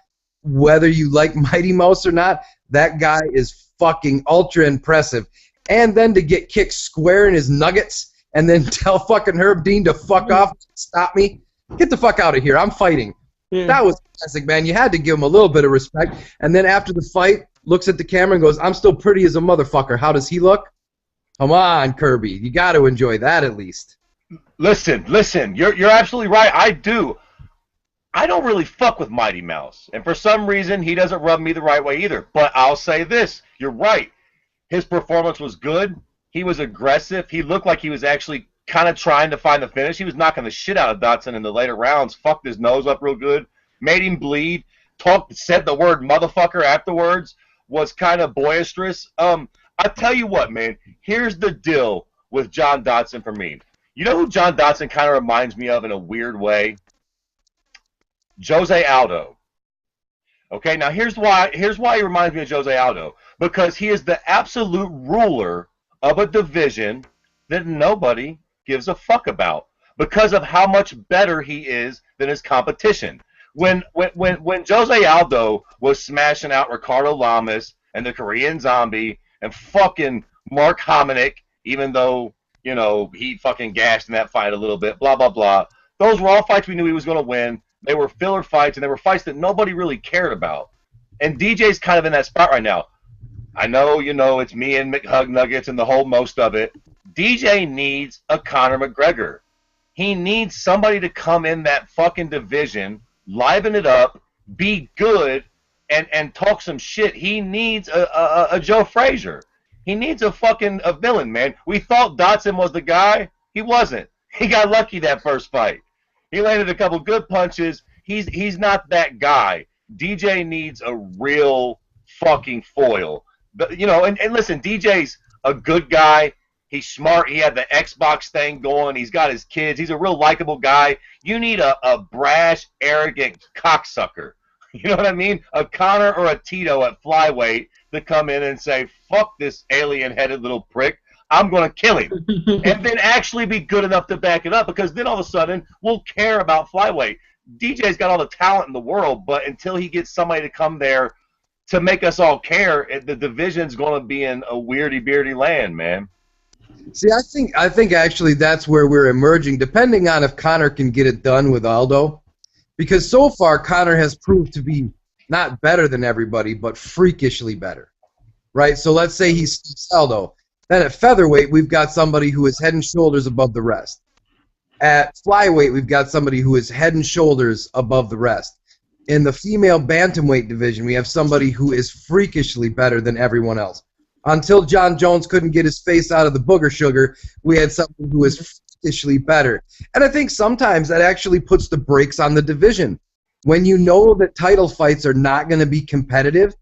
whether you like Mighty Mouse or not, that guy is fucking ultra impressive. And then to get kicked square in his nuggets and then tell fucking Herb Dean to fuck off, stop me. Get the fuck out of here. I'm fighting. Yeah. That was classic, man. You had to give him a little bit of respect. And then after the fight, looks at the camera and goes, I'm still pretty as a motherfucker. How does he look? Come on, Kirby. You got to enjoy that at least. Listen. You're absolutely right. I do. I don't really fuck with Mighty Mouse. And for some reason, he doesn't rub me the right way either. But I'll say this. You're right. His performance was good. He was aggressive. He looked like he was actually kind of trying to find the finish. He was knocking the shit out of Dodson in the later rounds, fucked his nose up real good, made him bleed, said the word motherfucker afterwards, was kind of boisterous. I tell you what, man, here's the deal with John Dodson for me. You know who John Dodson kind of reminds me of in a weird way? Jose Aldo. Okay, now here's why he reminds me of Jose Aldo. Because he is the absolute ruler of a division that nobody gives a fuck about, because of how much better he is than his competition. When Jose Aldo was smashing out Ricardo Lamas and the Korean Zombie and fucking Mark Hominick, even though, you know, he fucking gashed in that fight a little bit, blah, blah, blah. Those were all fights we knew he was going to win. They were filler fights, and they were fights that nobody really cared about. And DJ's kind of in that spot right now. I know, you know, it's me and McHug Nuggets and the whole most of it. DJ needs a Conor McGregor. He needs somebody to come in that fucking division, liven it up, be good, and talk some shit. He needs a Joe Frazier. He needs a villain, man. We thought Dodson was the guy. He wasn't. He got lucky that first fight. He landed a couple good punches. He's not that guy. DJ needs a real fucking foil. But, you know, and listen, DJ's a good guy. He's smart. He had the Xbox thing going. He's got his kids. He's a real likable guy. You need a brash, arrogant cocksucker. You know what I mean? A Connor or a Tito at flyweight to come in and say, fuck this alien-headed little prick. I'm going to kill him. And then actually be good enough to back it up, because then all of a sudden we'll care about flyweight. DJ's got all the talent in the world, but until he gets somebody to come there to make us all care, the division's going to be in a weirdy-beardy land, man. See, I think actually that's where we're emerging, depending on if Conor can get it done with Aldo. Because so far, Conor has proved to be not better than everybody, but freakishly better. Right? So let's say he's Aldo. Then at featherweight, we've got somebody who is head and shoulders above the rest. At flyweight, we've got somebody who is head and shoulders above the rest. In the female bantamweight division, we have somebody who is freakishly better than everyone else. Until John Jones couldn't get his face out of the booger sugar, we had somebody who is freakishly better. And I think sometimes that actually puts the brakes on the division. When you know that title fights are not going to be competitive,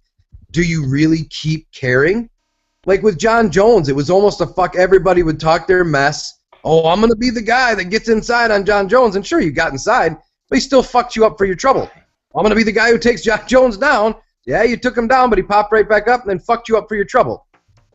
do you really keep caring? Like with John Jones, it was almost a fuck everybody would talk their mess. Oh, I'm going to be the guy that gets inside on John Jones. And sure, you got inside, but he still fucked you up for your trouble. I'm going to be the guy who takes John Jones down. Yeah, you took him down, but he popped right back up and then fucked you up for your trouble.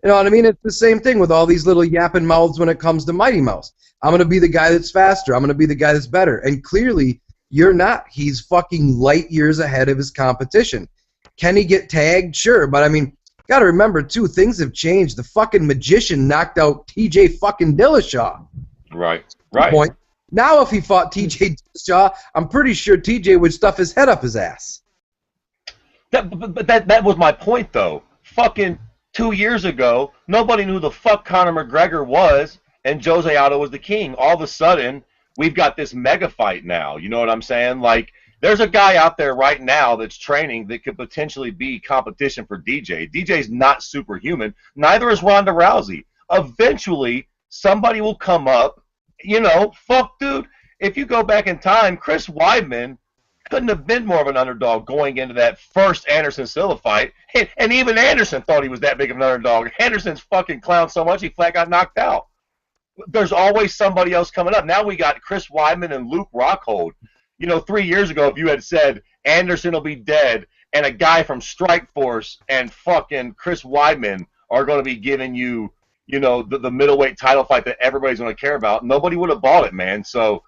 You know what I mean? It's the same thing with all these little yapping mouths when it comes to Mighty Mouse. I'm going to be the guy that's faster. I'm going to be the guy that's better. And clearly, you're not. He's fucking light years ahead of his competition. Can he get tagged? Sure. But, I mean, got to remember, too, things have changed. The fucking magician knocked out TJ fucking Dillashaw. Right. Point. Now, if he fought TJ Dillashaw, I'm pretty sure TJ would stuff his head up his ass. That was my point, though. Fucking 2 years ago, nobody knew who the fuck Conor McGregor was, and Jose Aldo was the king. All of a sudden, we've got this mega fight now. You know what I'm saying? Like, there's a guy out there right now that's training that could potentially be competition for DJ. DJ's not superhuman. Neither is Ronda Rousey. Eventually, somebody will come up. You know, fuck, dude. If you go back in time, Chris Weidman couldn't have been more of an underdog going into that first Anderson-Silva fight. And even Anderson thought he was that big of an underdog. Anderson's fucking clowned so much he flat got knocked out. There's always somebody else coming up. Now we got Chris Weidman and Luke Rockhold. You know, 3 years ago, if you had said Anderson will be dead and a guy from Strikeforce and fucking Chris Weidman are going to be giving you, you know, the middleweight title fight that everybody's going to care about, nobody would have bought it, man. So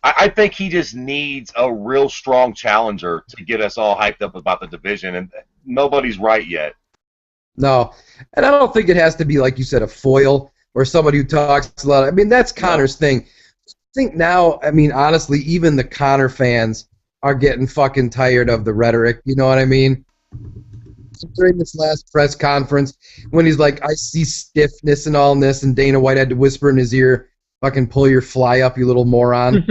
I think he just needs a real strong challenger to get us all hyped up about the division, and nobody's right yet. No, and I don't think it has to be, like you said, a foil or somebody who talks a lot. I mean, that's Conor's thing. I think now, I mean, honestly, even the Conor fans are getting fucking tired of the rhetoric. You know what I mean? During this last press conference, when he's like, I see stiffness and all this, and Dana White had to whisper in his ear, fucking pull your fly up, you little moron.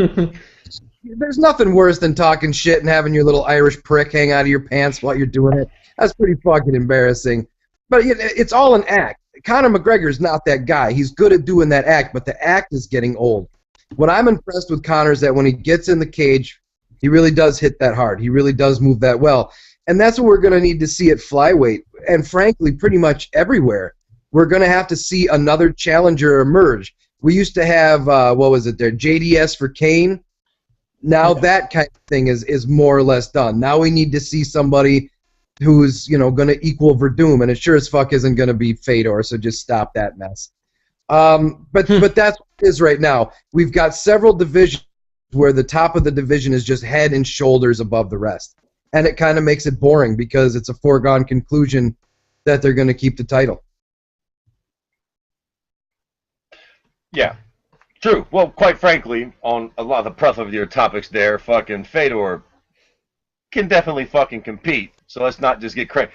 There's nothing worse than talking shit and having your little Irish prick hang out of your pants while you're doing it. That's pretty fucking embarrassing. But it's all an act. Conor McGregor's not that guy. He's good at doing that act, but the act is getting old. What I'm impressed with Conor is that when he gets in the cage, he really does hit that hard. He really does move that well. And that's what we're going to need to see at flyweight. And frankly, pretty much everywhere. We're going to have to see another challenger emerge. We used to have, what was it there, JDS for Kane. Now that kind of thing is more or less done. Now we need to see somebody who's, you know, going to equal Werdum, and it sure as fuck isn't going to be Fedor, so just stop that mess. But that's what it is right now. We've got several divisions where the top of the division is just head and shoulders above the rest. And it kind of makes it boring because it's a foregone conclusion that they're going to keep the title. Yeah, true. Well, quite frankly, on a lot of the plethora of your topics there, fucking Fedor can definitely fucking compete. So let's not just get crazy.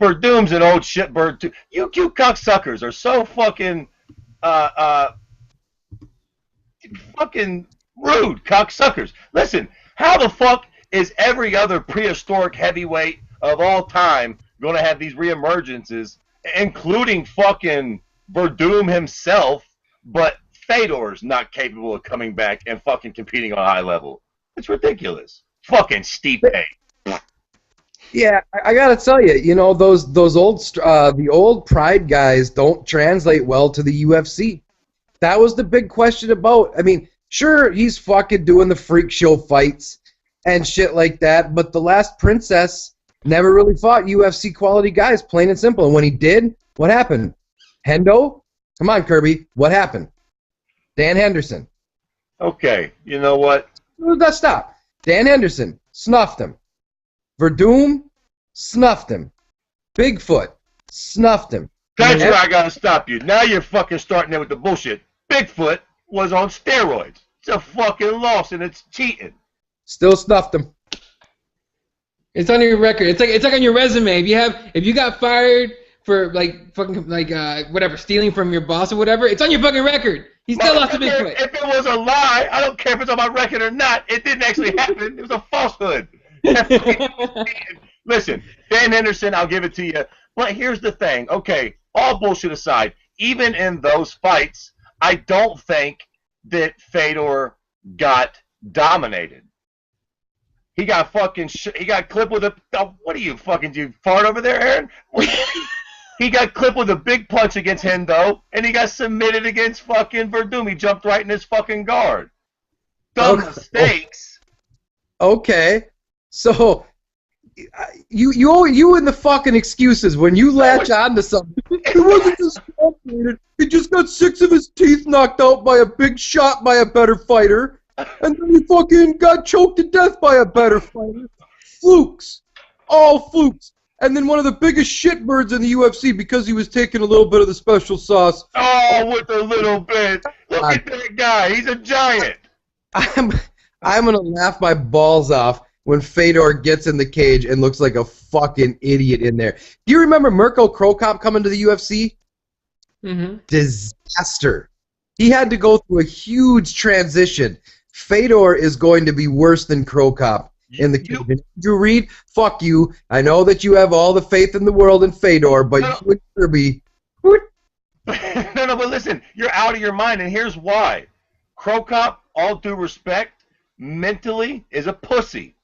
Werdum's an old shitbird too. You cocksuckers are so fucking fucking rude, cocksuckers. Listen, how the fuck is every other prehistoric heavyweight of all time going to have these reemergences, including fucking Werdum himself? But Fedor's not capable of coming back and fucking competing on a high level. It's ridiculous. Fucking Stipe. Yeah, I gotta tell you, you know, those old the old Pride guys don't translate well to the UFC. That was the big question about. I mean, sure, he's fucking doing the freak show fights and shit like that, but the last Princess never really fought UFC quality guys, plain and simple. And when he did, what happened? Hendo? Come on, Kirby. What happened? Dan Henderson. Okay, you know what? Let's stop. Dan Henderson snuffed him. Werdum snuffed him. Bigfoot snuffed him. That's where I gotta stop you. Now you're fucking starting there with the bullshit. Bigfoot was on steroids. It's a fucking loss and it's cheating. Still snuffed him. It's on your record. It's like on your resume. If you got fired for whatever, stealing from your boss or whatever, it's on your fucking record. He still lost to Bigfoot. If it was a lie, I don't care if it's on my record or not. It didn't actually happen. It was a falsehood. Listen, Dan Henderson, I'll give it to you. But here's the thing. Okay, all bullshit aside, even in those fights, I don't think that Fedor got dominated. He got fucking he got clipped with a what are you fucking do you fart over there, Aaron? He got clipped with a big punch against Hendo, and he got submitted against fucking Werdum. He jumped right in his fucking guard. Dumb mistakes. Okay. So you and the fucking excuses when you latch on to something. It wasn't just complicated. He just got 6 of his teeth knocked out by a big shot by a better fighter, and then he fucking got choked to death by a better fighter. Flukes. All flukes. And then one of the biggest shitbirds in the UFC because he was taking a little bit of the special sauce. Oh, with a little bit. Look at that guy. He's a giant. I'm gonna laugh my balls off when Fedor gets in the cage and looks like a fucking idiot in there. Do you remember Mirko Cro Cop coming to the UFC? Mm-hmm. Disaster. He had to go through a huge transition. Fedor is going to be worse than Cro Cop in the cage. Andrew Reed, fuck you. I know that you have all the faith in the world in Fedor, but you and Kirby. No, but listen, you're out of your mind, and here's why. Cro Cop, all due respect, mentally is a pussy.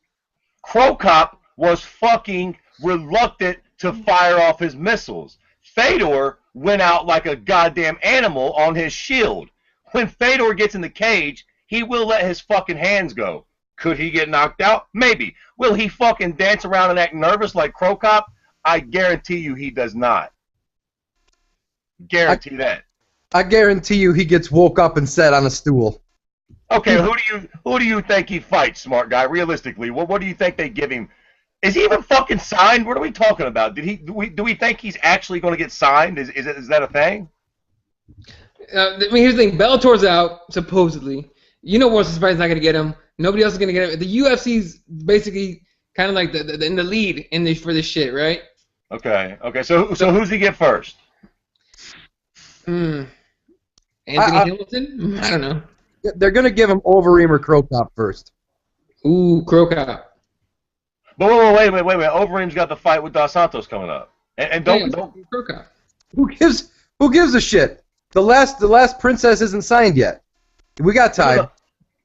Cro Cop was fucking reluctant to fire off his missiles. Fedor went out like a goddamn animal on his shield. When Fedor gets in the cage, he will let his fucking hands go. Could he get knocked out? Maybe. Will he fucking dance around and act nervous like Cro Cop? I guarantee you he does not. Guarantee that. I guarantee you he gets woke up and sat on a stool. Okay, who do you think he fights, smart guy? Realistically, what do you think they give him? Is he even fucking signed? What are we talking about? Do we think he's actually going to get signed? Is that a thing? I mean, here's the thing. Bellator's out, supposedly. You know World Spider's not going to get him. Nobody else is going to get him. The UFC's basically kind of like in the lead for this shit, right? Okay. So who's he get first? Anthony Hamilton? I don't know. They're going to give him Overeem or Cro Cop first. Ooh, Cro Cop. But wait. Overeem's got the fight with Dos Santos coming up. And don't Cro Cop. Who gives a shit? The last princess isn't signed yet. We got time.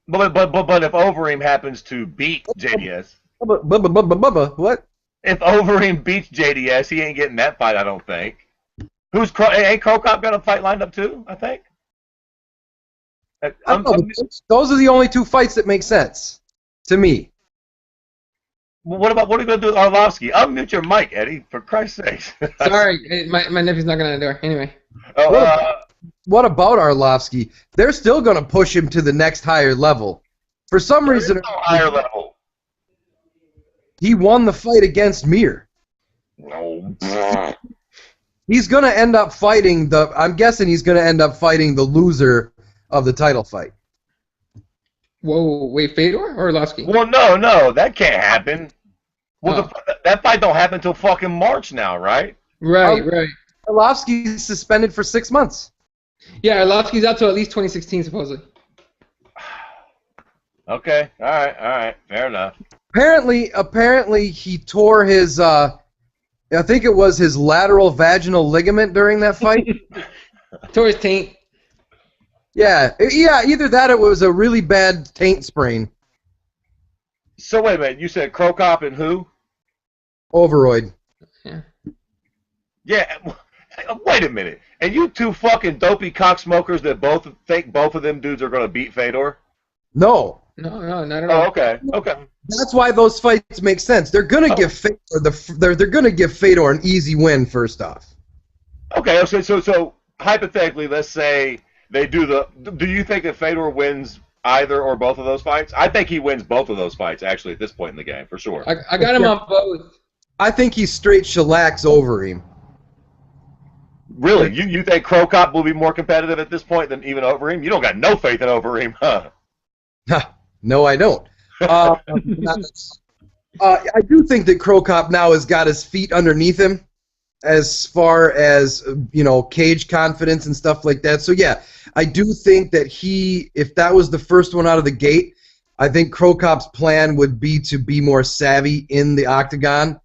But if Overeem happens to beat JDS, what? If Overeem beats JDS, he ain't getting that fight. I don't think. Ain't Cro Cop got a fight lined up too? I think. Those are the only 2 fights that make sense to me. What are you gonna do with Arlovsky? Unmute your mic, Eddie, for Christ's sake. Sorry, my nephew's knocking on the door. Anyway. What about Arlovsky? They're still going to push him to the next higher level. For some reason, higher level. He won the fight against Mir. No. He's going to end up fighting I'm guessing he's going to end up fighting the loser of the title fight. Whoa, wait, Fedor or Arlovsky? Well, no, that can't happen. Well, that fight don't happen until fucking March now, right? Right. Arlovsky's suspended for 6 months. Yeah, Arlovsky's out till at least 2016, supposedly. Okay, all right, fair enough. Apparently he tore his, I think it was his lateral vaginal ligament during that fight. Tore his taint. Yeah, either that or it was a really bad taint sprain. So wait a minute, you said Cro Cop and who? Overoid. Yeah, wait a minute. And you 2 fucking dopey cocksmokers that both think both of them dudes are going to beat Fedor? No. No, not at all. Oh, okay. That's why those fights make sense. They're going to give Fedor they're going to give Fedor an easy win first off. Okay, so hypothetically, let's say they do you think that Fedor wins either or both of those fights? I think he wins both of those fights, actually, at this point in the game, for sure. I got him on both. I think he straight shellacks Overeem. Really? You think Cro Cop will be more competitive at this point than even Overeem? You don't got no faith in Overeem, huh? No, I don't. I do think that Cro Cop now has got his feet underneath him as far as, cage confidence and stuff like that. So, yeah, I do think that if that was the first one out of the gate, I think Cro Cop's plan would be to be more savvy in the octagon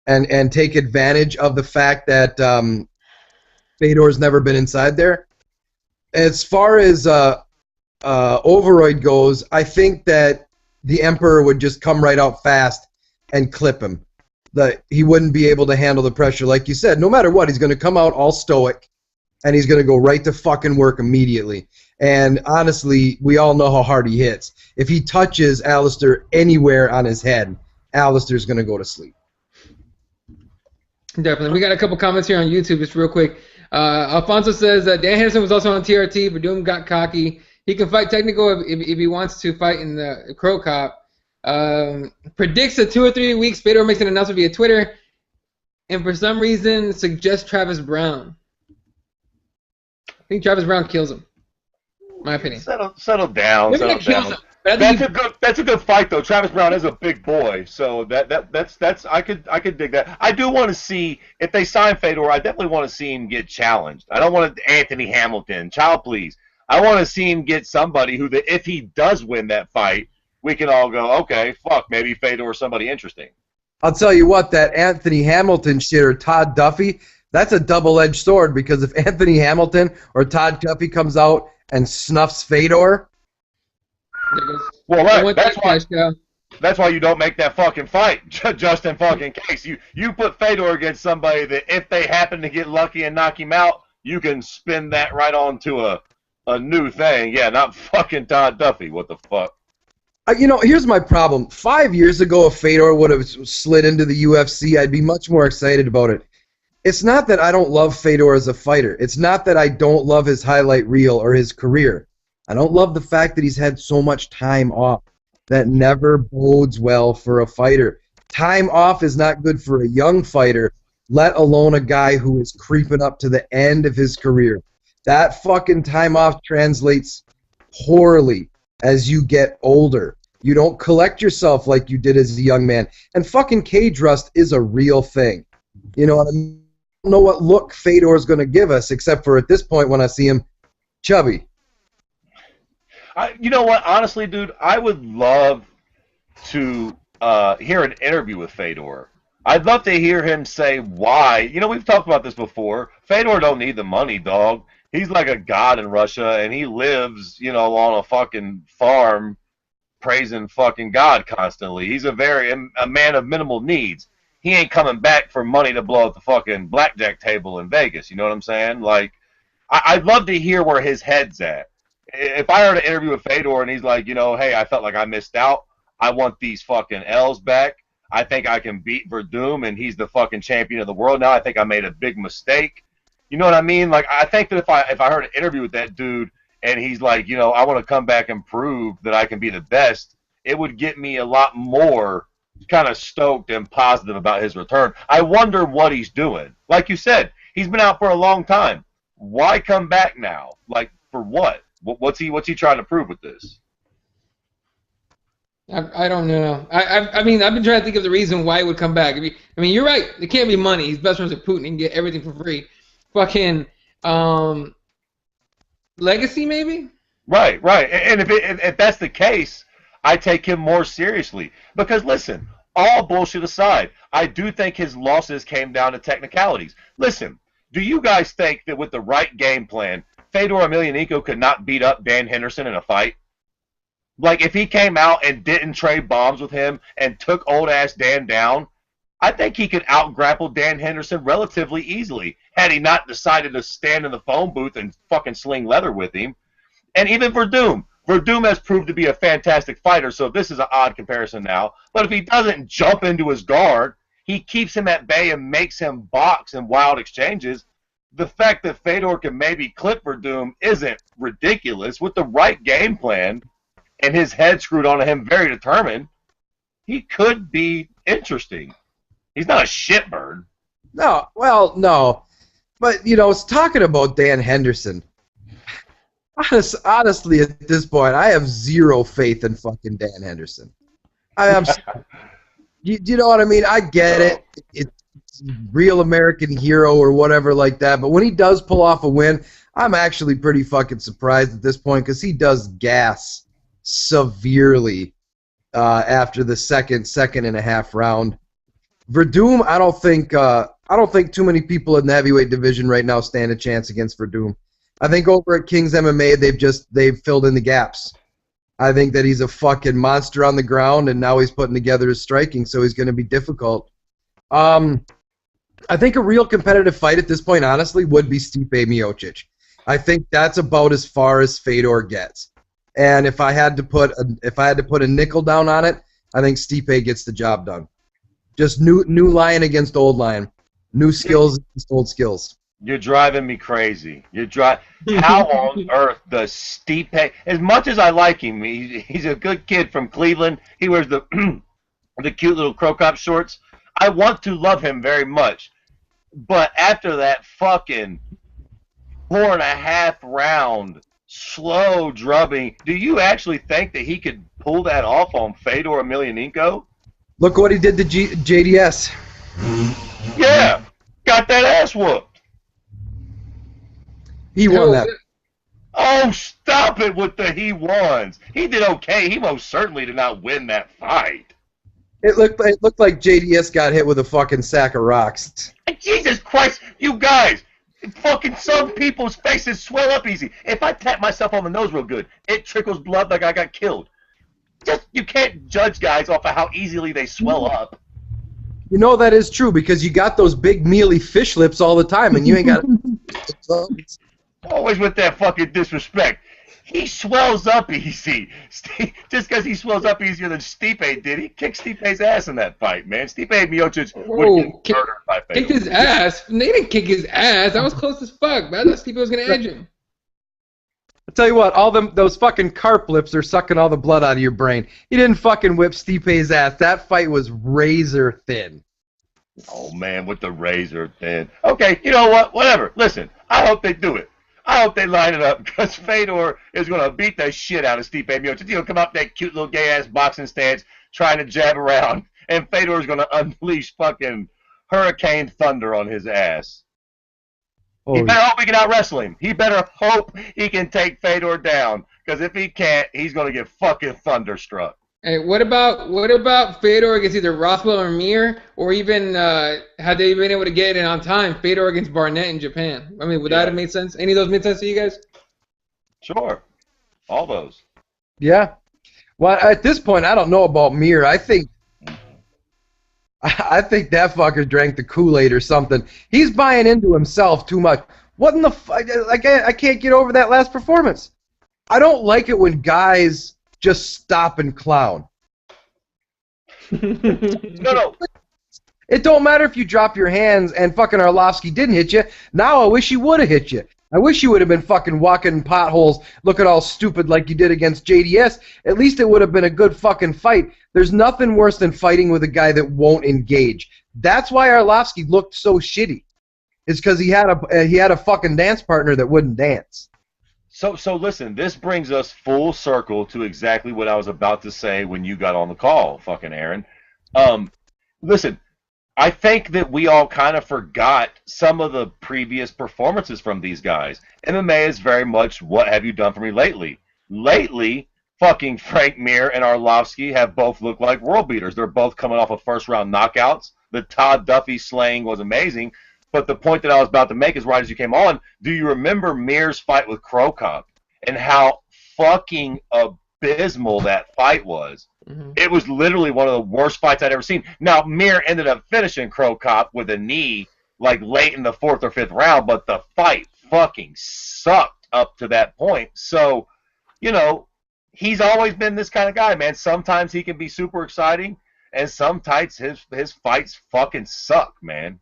and take advantage of the fact that Fedor's never been inside there. As far as Overoid goes, I think that the Emperor would just come right out fast and clip him. He wouldn't be able to handle the pressure. Like you said, no matter what, he's going to come out all stoic, and he's going to go right to fucking work immediately. And honestly, we all know how hard he hits. If he touches Alistair anywhere on his head, Alistair's going to go to sleep. Definitely. We got a couple comments here on YouTube, just real quick. Alfonso says Dan Henderson was also on TRT, but Doom got cocky. He can fight technical if he wants to fight in the Crow Cop. Predicts a 2 or 3 weeks. Fedor makes an announcement via Twitter, and for some reason suggests Travis Brown. I think Travis Brown kills him. My opinion. Settle down. Maybe that kills him. That's a good fight though. Travis Brown is a big boy, so that's I could dig that. I do want to see if they sign Fedor. I definitely want to see him get challenged. I don't want Anthony Hamilton, child please. I want to see him get somebody who, if he does win that fight, we can all go, okay, fuck, maybe Fedor or somebody interesting. I'll tell you what, that Anthony Hamilton shit or Todd Duffy, that's a double-edged sword, because if Anthony Hamilton or Todd Duffy comes out and snuffs Fedor, well, that's why you don't make that fucking fight, just in fucking case. You put Fedor against somebody that if they happen to get lucky and knock him out, you can spin that right on to a new thing. Yeah, not fucking Todd Duffy. What the fuck? Here's my problem. 5 years ago, if Fedor would have slid into the UFC, I'd be much more excited about it. It's not that I don't love Fedor as a fighter. It's not that I don't love his highlight reel or his career. I don't love the fact that he's had so much time off. That never bodes well for a fighter. Time off is not good for a young fighter, let alone a guy who is creeping up to the end of his career. That fucking time off translates poorly as you get older. You don't collect yourself like you did as a young man. And fucking cage rust is a real thing. You know what I mean? I don't know what look Fedor's going to give us, except for at this point when I see him chubby. You know what? Honestly, dude, I would love to hear an interview with Fedor. I'd love to hear him say why. We've talked about this before. Fedor don't need the money, dog. He's like a god in Russia, and he lives, on a fucking farm praising fucking God constantly. He's a man of minimal needs. He ain't coming back for money to blow up the fucking blackjack table in Vegas. You know what I'm saying? Like, I'd love to hear where his head's at. If I heard an interview with Fedor and he's like, hey, I felt like I missed out. I want these fucking L's back. I think I can beat Werdum, and he's the fucking champion of the world now. I think I made a big mistake. You know what I mean? Like, I think that if I heard an interview with that dude and he's like, I want to come back and prove that I can be the best, it would get me a lot more kind of stoked and positive about his return. I wonder what he's doing. Like you said, he's been out for a long time. Why come back now? Like, for what? What's he trying to prove with this? I don't know. I mean, I've been trying to think of the reason why he would come back. I mean, you're right. It can't be money. He's best friends with Putin and get everything for free. Fucking legacy, maybe? Right. And if that's the case, I take him more seriously. Because, listen, all bullshit aside, I do think his losses came down to technicalities. Listen, do you guys think that with the right game plan, Fedor Emelianenko could not beat up Dan Henderson in a fight? Like, if he came out and didn't trade bombs with him and took old-ass Dan down, I think he could out-grapple Dan Henderson relatively easily had he not decided to stand in the phone booth and fucking sling leather with him. And even Werdum. Werdum has proved to be a fantastic fighter, so this is an odd comparison now. But if he doesn't jump into his guard, he keeps him at bay and makes him box in wild exchanges. The fact that Fedor can maybe clip Werdum isn't ridiculous. With the right game plan and his head screwed onto him very determined, he could be interesting. He's not a shitbird. No. But, it's talking about Dan Henderson. Honestly, at this point, I have zero faith in fucking Dan Henderson. You know what I mean? I get it. It's real American hero or whatever like that. But when he does pull off a win, I'm actually pretty fucking surprised at this point because he does gas severely after the second and a half round. Werdum, I don't think too many people in the heavyweight division right now stand a chance against Werdum. I think over at King's MMA they've filled in the gaps. I think that he's a fucking monster on the ground, and now he's putting together his striking, so he's going to be difficult. I think a real competitive fight at this point, honestly, would be Stipe Miocic. I think that's about as far as Fedor gets. And if I had to put a nickel down on it, I think Stipe gets the job done. Just new lion against old lion. New skills, old skills. You're driving me crazy. How on earth does Stipe? As much as I like him, he's a good kid from Cleveland. He wears the the cute little Crow Cop shorts. I want to love him very much, but after that fucking 4.5 round slow drubbing, do you actually think that he could pull that off on Fedor Emelianenko? Look what he did to JDS. Yeah, got that ass whooped. He won that. Oh, stop it with the he wons. He did okay. He most certainly did not win that fight. It looked like JDS got hit with a fucking sack of rocks. Jesus Christ, you guys. Fucking some people's faces swell up easy. If I tap myself on the nose real good, it trickles blood like I got killed. Just, you can't judge guys off of how easily they swell up. You know that is true because you got those big mealy fish lips all the time and you ain't got Always with that fucking disrespect. He swells up easy. Just because he swells up easier than Stipe did, he kicked Stipe's ass in that fight, man. Stipe Miocic would get murdered by Fedor. Kicked his ass? They didn't kick his ass. That was close as fuck, man. I thought Stipe was going to edge him. I'll tell you what, those fucking carp lips are sucking all the blood out of your brain. He didn't fucking whip Stipe's ass. That fight was razor thin. Oh, man, with the razor thin. Okay, you know what? Whatever. Listen, I hope they do it. I hope they line it up because Fedor is going to beat the shit out of Stipe Miocic. He'll come up that cute little gay-ass boxing stance trying to jab around, and Fedor is going to unleash fucking hurricane thunder on his ass. Oh, he better hope he can out-wrestle him. He better hope he can take Fedor down because if he can't, he's going to get fucking thunderstruck. Hey, what about Fedor against either Rothwell or Mir, or even had they been able to get it on time, Fedor against Barnett in Japan? I mean, would that have made sense? Any of those made sense to you guys? Sure, all those. Yeah. Well, at this point, I don't know about Mir. I think that fucker drank the Kool-Aid or something. He's buying into himself too much. What in the fuck? I can't get over that last performance. I don't like it when guys just stop and clown. No. It don't matter if you drop your hands and fucking Arlovsky didn't hit you. Now I wish he would have hit you. I wish you would have been fucking walking in potholes looking all stupid like you did against JDS. At least it would have been a good fucking fight. There's nothing worse than fighting with a guy that won't engage. That's why Arlovsky looked so shitty. It's because he had a fucking dance partner that wouldn't dance. So listen, this brings us full circle to exactly what I was about to say when you got on the call, fucking Aaron. Listen, I think that we all kind of forgot some of the previous performances from these guys. MMA is very much what have you done for me lately. Lately, fucking Frank Mir and Arlovsky have both looked like world beaters. They're both coming off of first-round knockouts. The Todd Duffy slaying was amazing. But the point that I was about to make is right as you came on, do you remember Mir's fight with Crow Cop and how fucking abysmal that fight was? Mm-hmm. It was literally one of the worst fights I'd ever seen. Now, Mir ended up finishing Crow Cop with a knee like late in the 4th or 5th round, but the fight fucking sucked up to that point. So, you know, he's always been this kind of guy, man. Sometimes he can be super exciting, and sometimes his fights fucking suck, man.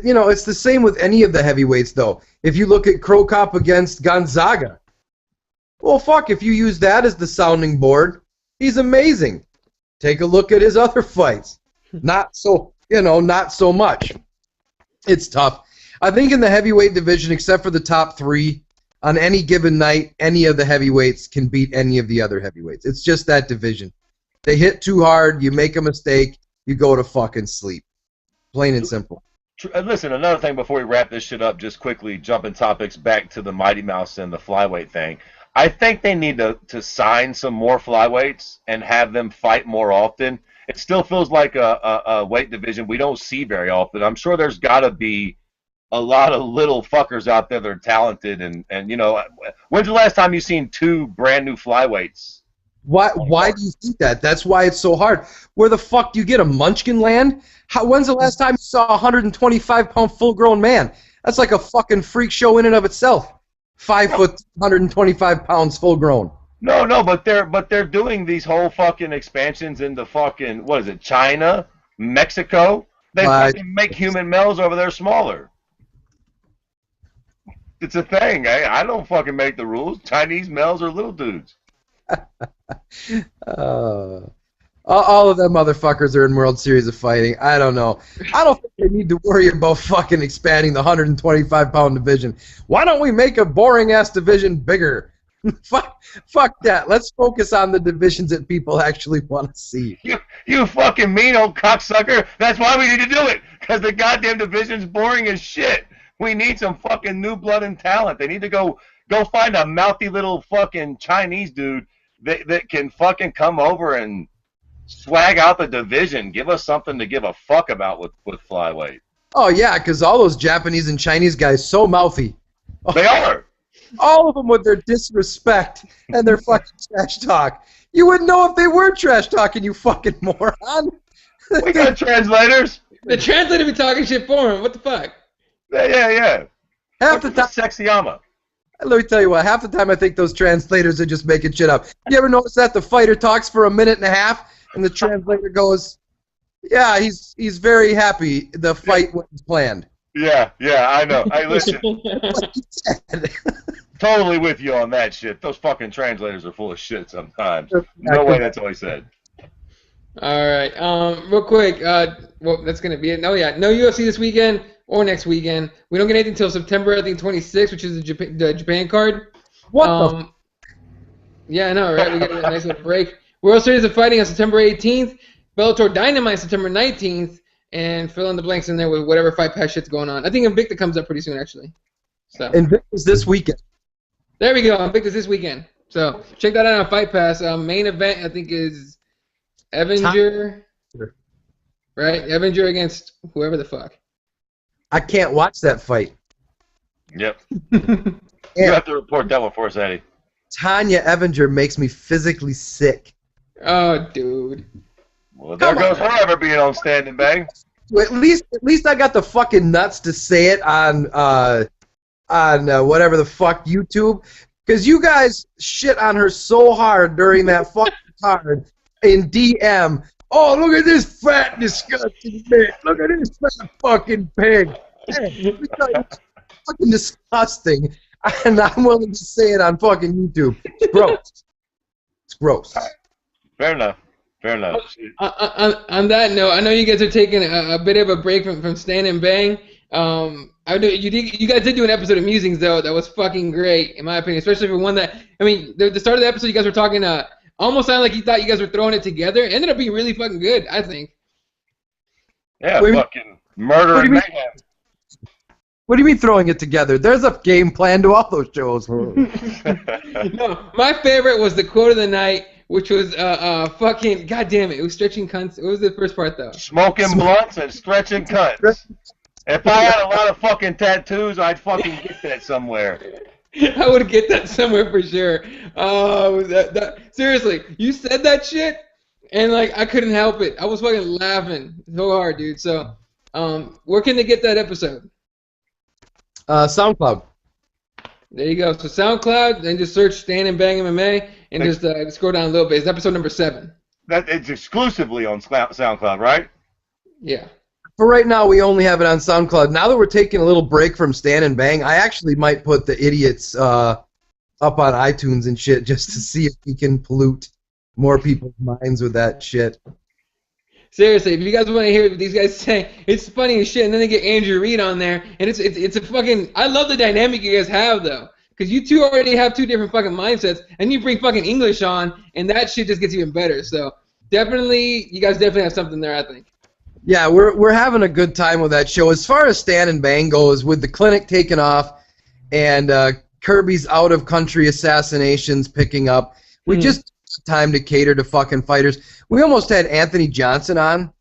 You know, it's the same with any of the heavyweights, though. If you look at Crow Cop against Gonzaga, well, fuck, if you use that as the sounding board, he's amazing. Take a look at his other fights. Not so much. It's tough. I think in the heavyweight division, except for the top 3, on any given night, any of the heavyweights can beat any of the other heavyweights. It's just that division. They hit too hard, you make a mistake, you go to fucking sleep. Plain and simple. Listen, another thing before we wrap this shit up, just quickly jumping topics back to the Mighty Mouse and the flyweight thing. I think they need to sign some more flyweights and have them fight more often. It still feels like a weight division we don't see very often. I'm sure there's got to be a lot of little fuckers out there that are talented. And you know, when's the last time you've seen 2 brand new flyweights? Why do you think that? That's why it's so hard. Where the fuck do you get a Munchkin land? When's the last time you saw a 125-pound full-grown man? That's like a fucking freak show in and of itself. 5 foot, 125 pounds, full-grown. No, but they're doing these whole fucking expansions into fucking, what is it, China, Mexico, They fucking make human males over there smaller. It's a thing. I don't fucking make the rules. Chinese males are little dudes. All of them motherfuckers are in World Series of Fighting. I don't know. I don't think they need to worry about fucking expanding the 125-pound division. Why don't we make a boring-ass division bigger? Fuck that. Let's focus on the divisions that people actually want to see. You fucking mean old cocksucker. That's why we need to do it. Because the goddamn division's boring as shit. We need some fucking new blood and talent. They need to go find a mouthy little fucking Chinese dude that can fucking come over and swag out the division. Give us something to give a fuck about with flyweight. Oh, yeah, because all those Japanese and Chinese guys so mouthy. They are. All of them with their disrespect and their fucking trash talk. You wouldn't know if they were trash talking, you fucking moron. We got translators. The translator be talking shit for him. What the fuck? Yeah. Half the time, Sexyama. let me tell you what, half the time I think those translators are just making shit up. You ever notice that the fighter talks for a minute and a half and the translator goes, yeah, he's very happy the fight was planned. Yeah, I know. Hey, listen. Totally with you on that shit. Those fucking translators are full of shit sometimes. No way that's all he said. All right. Real quick. Well, that's gonna be it. No UFC this weekend or next weekend. We don't get anything until September, I think 26th, which is the Japan card. What Yeah, I know, right? We get a nice little break. World Series of Fighting on September 18th. Bellator Dynamite September 19th. And fill in the blanks in there with whatever Fight Pass shit's going on. I think Invicta comes up pretty soon, actually. So Invicta's this weekend. There we go. Invicta's this weekend. So check that out on Fight Pass. Main event, I think, is Avenger. Right? Avenger against whoever the fuck. I can't watch that fight. Yep. You have to report that one for us, Eddie. Tanya Avenger makes me physically sick. Oh, dude. Well, there goes her ever being on Stand and Bang. Well, at least I got the fucking nuts to say it on whatever the fuck YouTube, because you guys shit on her so hard during that fucking card in DM. Oh, look at this fat, disgusting bitch. Look at this fat fucking pig. Hey, fucking disgusting. And I'm willing to say it on fucking YouTube. It's gross. It's gross. Fair enough. On that note, I know you guys are taking a bit of a break from Stand and Bang. I know you guys did do an episode of Musings though that was fucking great in my opinion, especially for one that the start of the episode you guys were talking almost sounded like you thought you guys were throwing it together. It ended up being really fucking good, I think. Yeah, fucking murder and mayhem. What do you mean throwing it together? There's a game plan to all those shows. No, my favorite was the quote of the night, which was fucking goddamn it. It was stretching cunts. What was the first part though? Smoking blunts and stretching cunts. If I had a lot of fucking tattoos, I'd fucking get that somewhere. I would get that somewhere for sure. Seriously, you said that shit, and like I couldn't help it. I was fucking laughing so hard, dude. So, where can they get that episode? SoundCloud. There you go. So SoundCloud, then just search Stand and Bang MMA, and just scroll down a little bit. It's episode number 7. That it's exclusively on SoundCloud, right? Yeah. For right now, we only have it on SoundCloud. Now that we're taking a little break from Stand and Bang, I actually might put the idiots up on iTunes and shit just to see if we can pollute more people's minds with that shit. Seriously, if you guys want to hear what these guys say, it's funny as shit. And then they get Andrew Reed on there, and it's a fucking. I love the dynamic you guys have though, because you two already have two different fucking mindsets, and you bring fucking English on, and that shit just gets even better. So definitely, you guys definitely have something there, I think. Yeah, we're having a good time with that show. As far as Stand and Bang goes, with the clinic taking off, and Kirby's out of country assassinations picking up, we just time to cater to fucking fighters. We almost had Anthony Johnson on,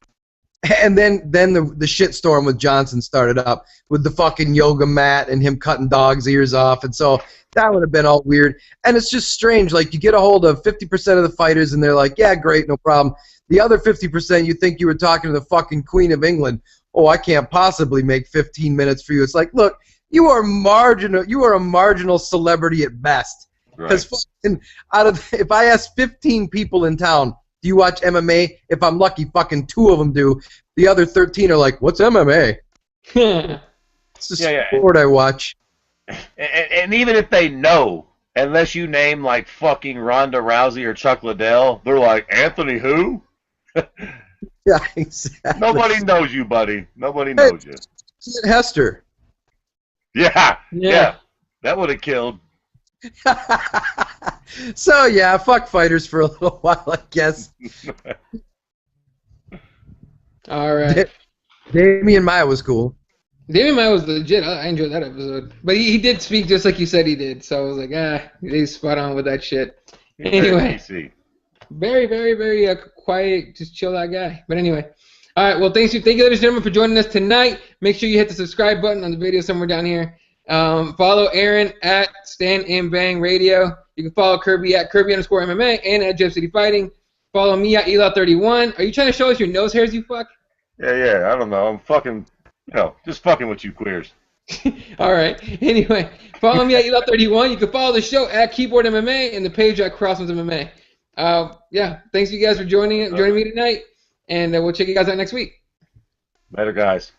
and then the shitstorm with Johnson started up with the fucking yoga mat and him cutting dogs' ears off, and so that would have been all weird. And it's just strange, like you get a hold of 50% of the fighters and they're like, yeah, great, no problem. The other 50% you think you were talking to the fucking Queen of England. Oh, I can't possibly make 15 minutes for you. It's like, look, you are marginal. You are a marginal celebrity at best. Because fucking if I ask 15 people in town, do you watch MMA? If I'm lucky, fucking 2 of them do. the other 13 are like, what's MMA? It's the sport I watch. And even if they know, unless you name like fucking Ronda Rousey or Chuck Liddell, they're like, Anthony who? Yeah, exactly. Nobody knows you, buddy. Nobody knows you. Hester. Yeah. That would have killed. So, yeah, fuck fighters for a little while, I guess. All right. Damian Maia was cool. Damian Maia was legit. I enjoyed that episode. But he did speak just like you said he did. So I was like, he's spot on with that shit. Anyway. Very, very, very quiet, just chill out guy. But anyway. All right. Well, thank you, ladies and gentlemen, for joining us tonight. Make sure you hit the subscribe button on the video somewhere down here. Follow Aaron at Stand and Bang Radio. You can follow Kirby at Kirby_MMA and at Jeff City Fighting. Follow me at Ela31. Are you trying to show us your nose hairs, you fuck? Yeah. I don't know. I'm fucking, just fucking with you queers. All right. Anyway, follow me at Ela31. You can follow the show at Keyboard MMA and the page at CrossBonesMMA. Thanks you guys for joining me tonight, and we'll check you guys out next week. Later, guys.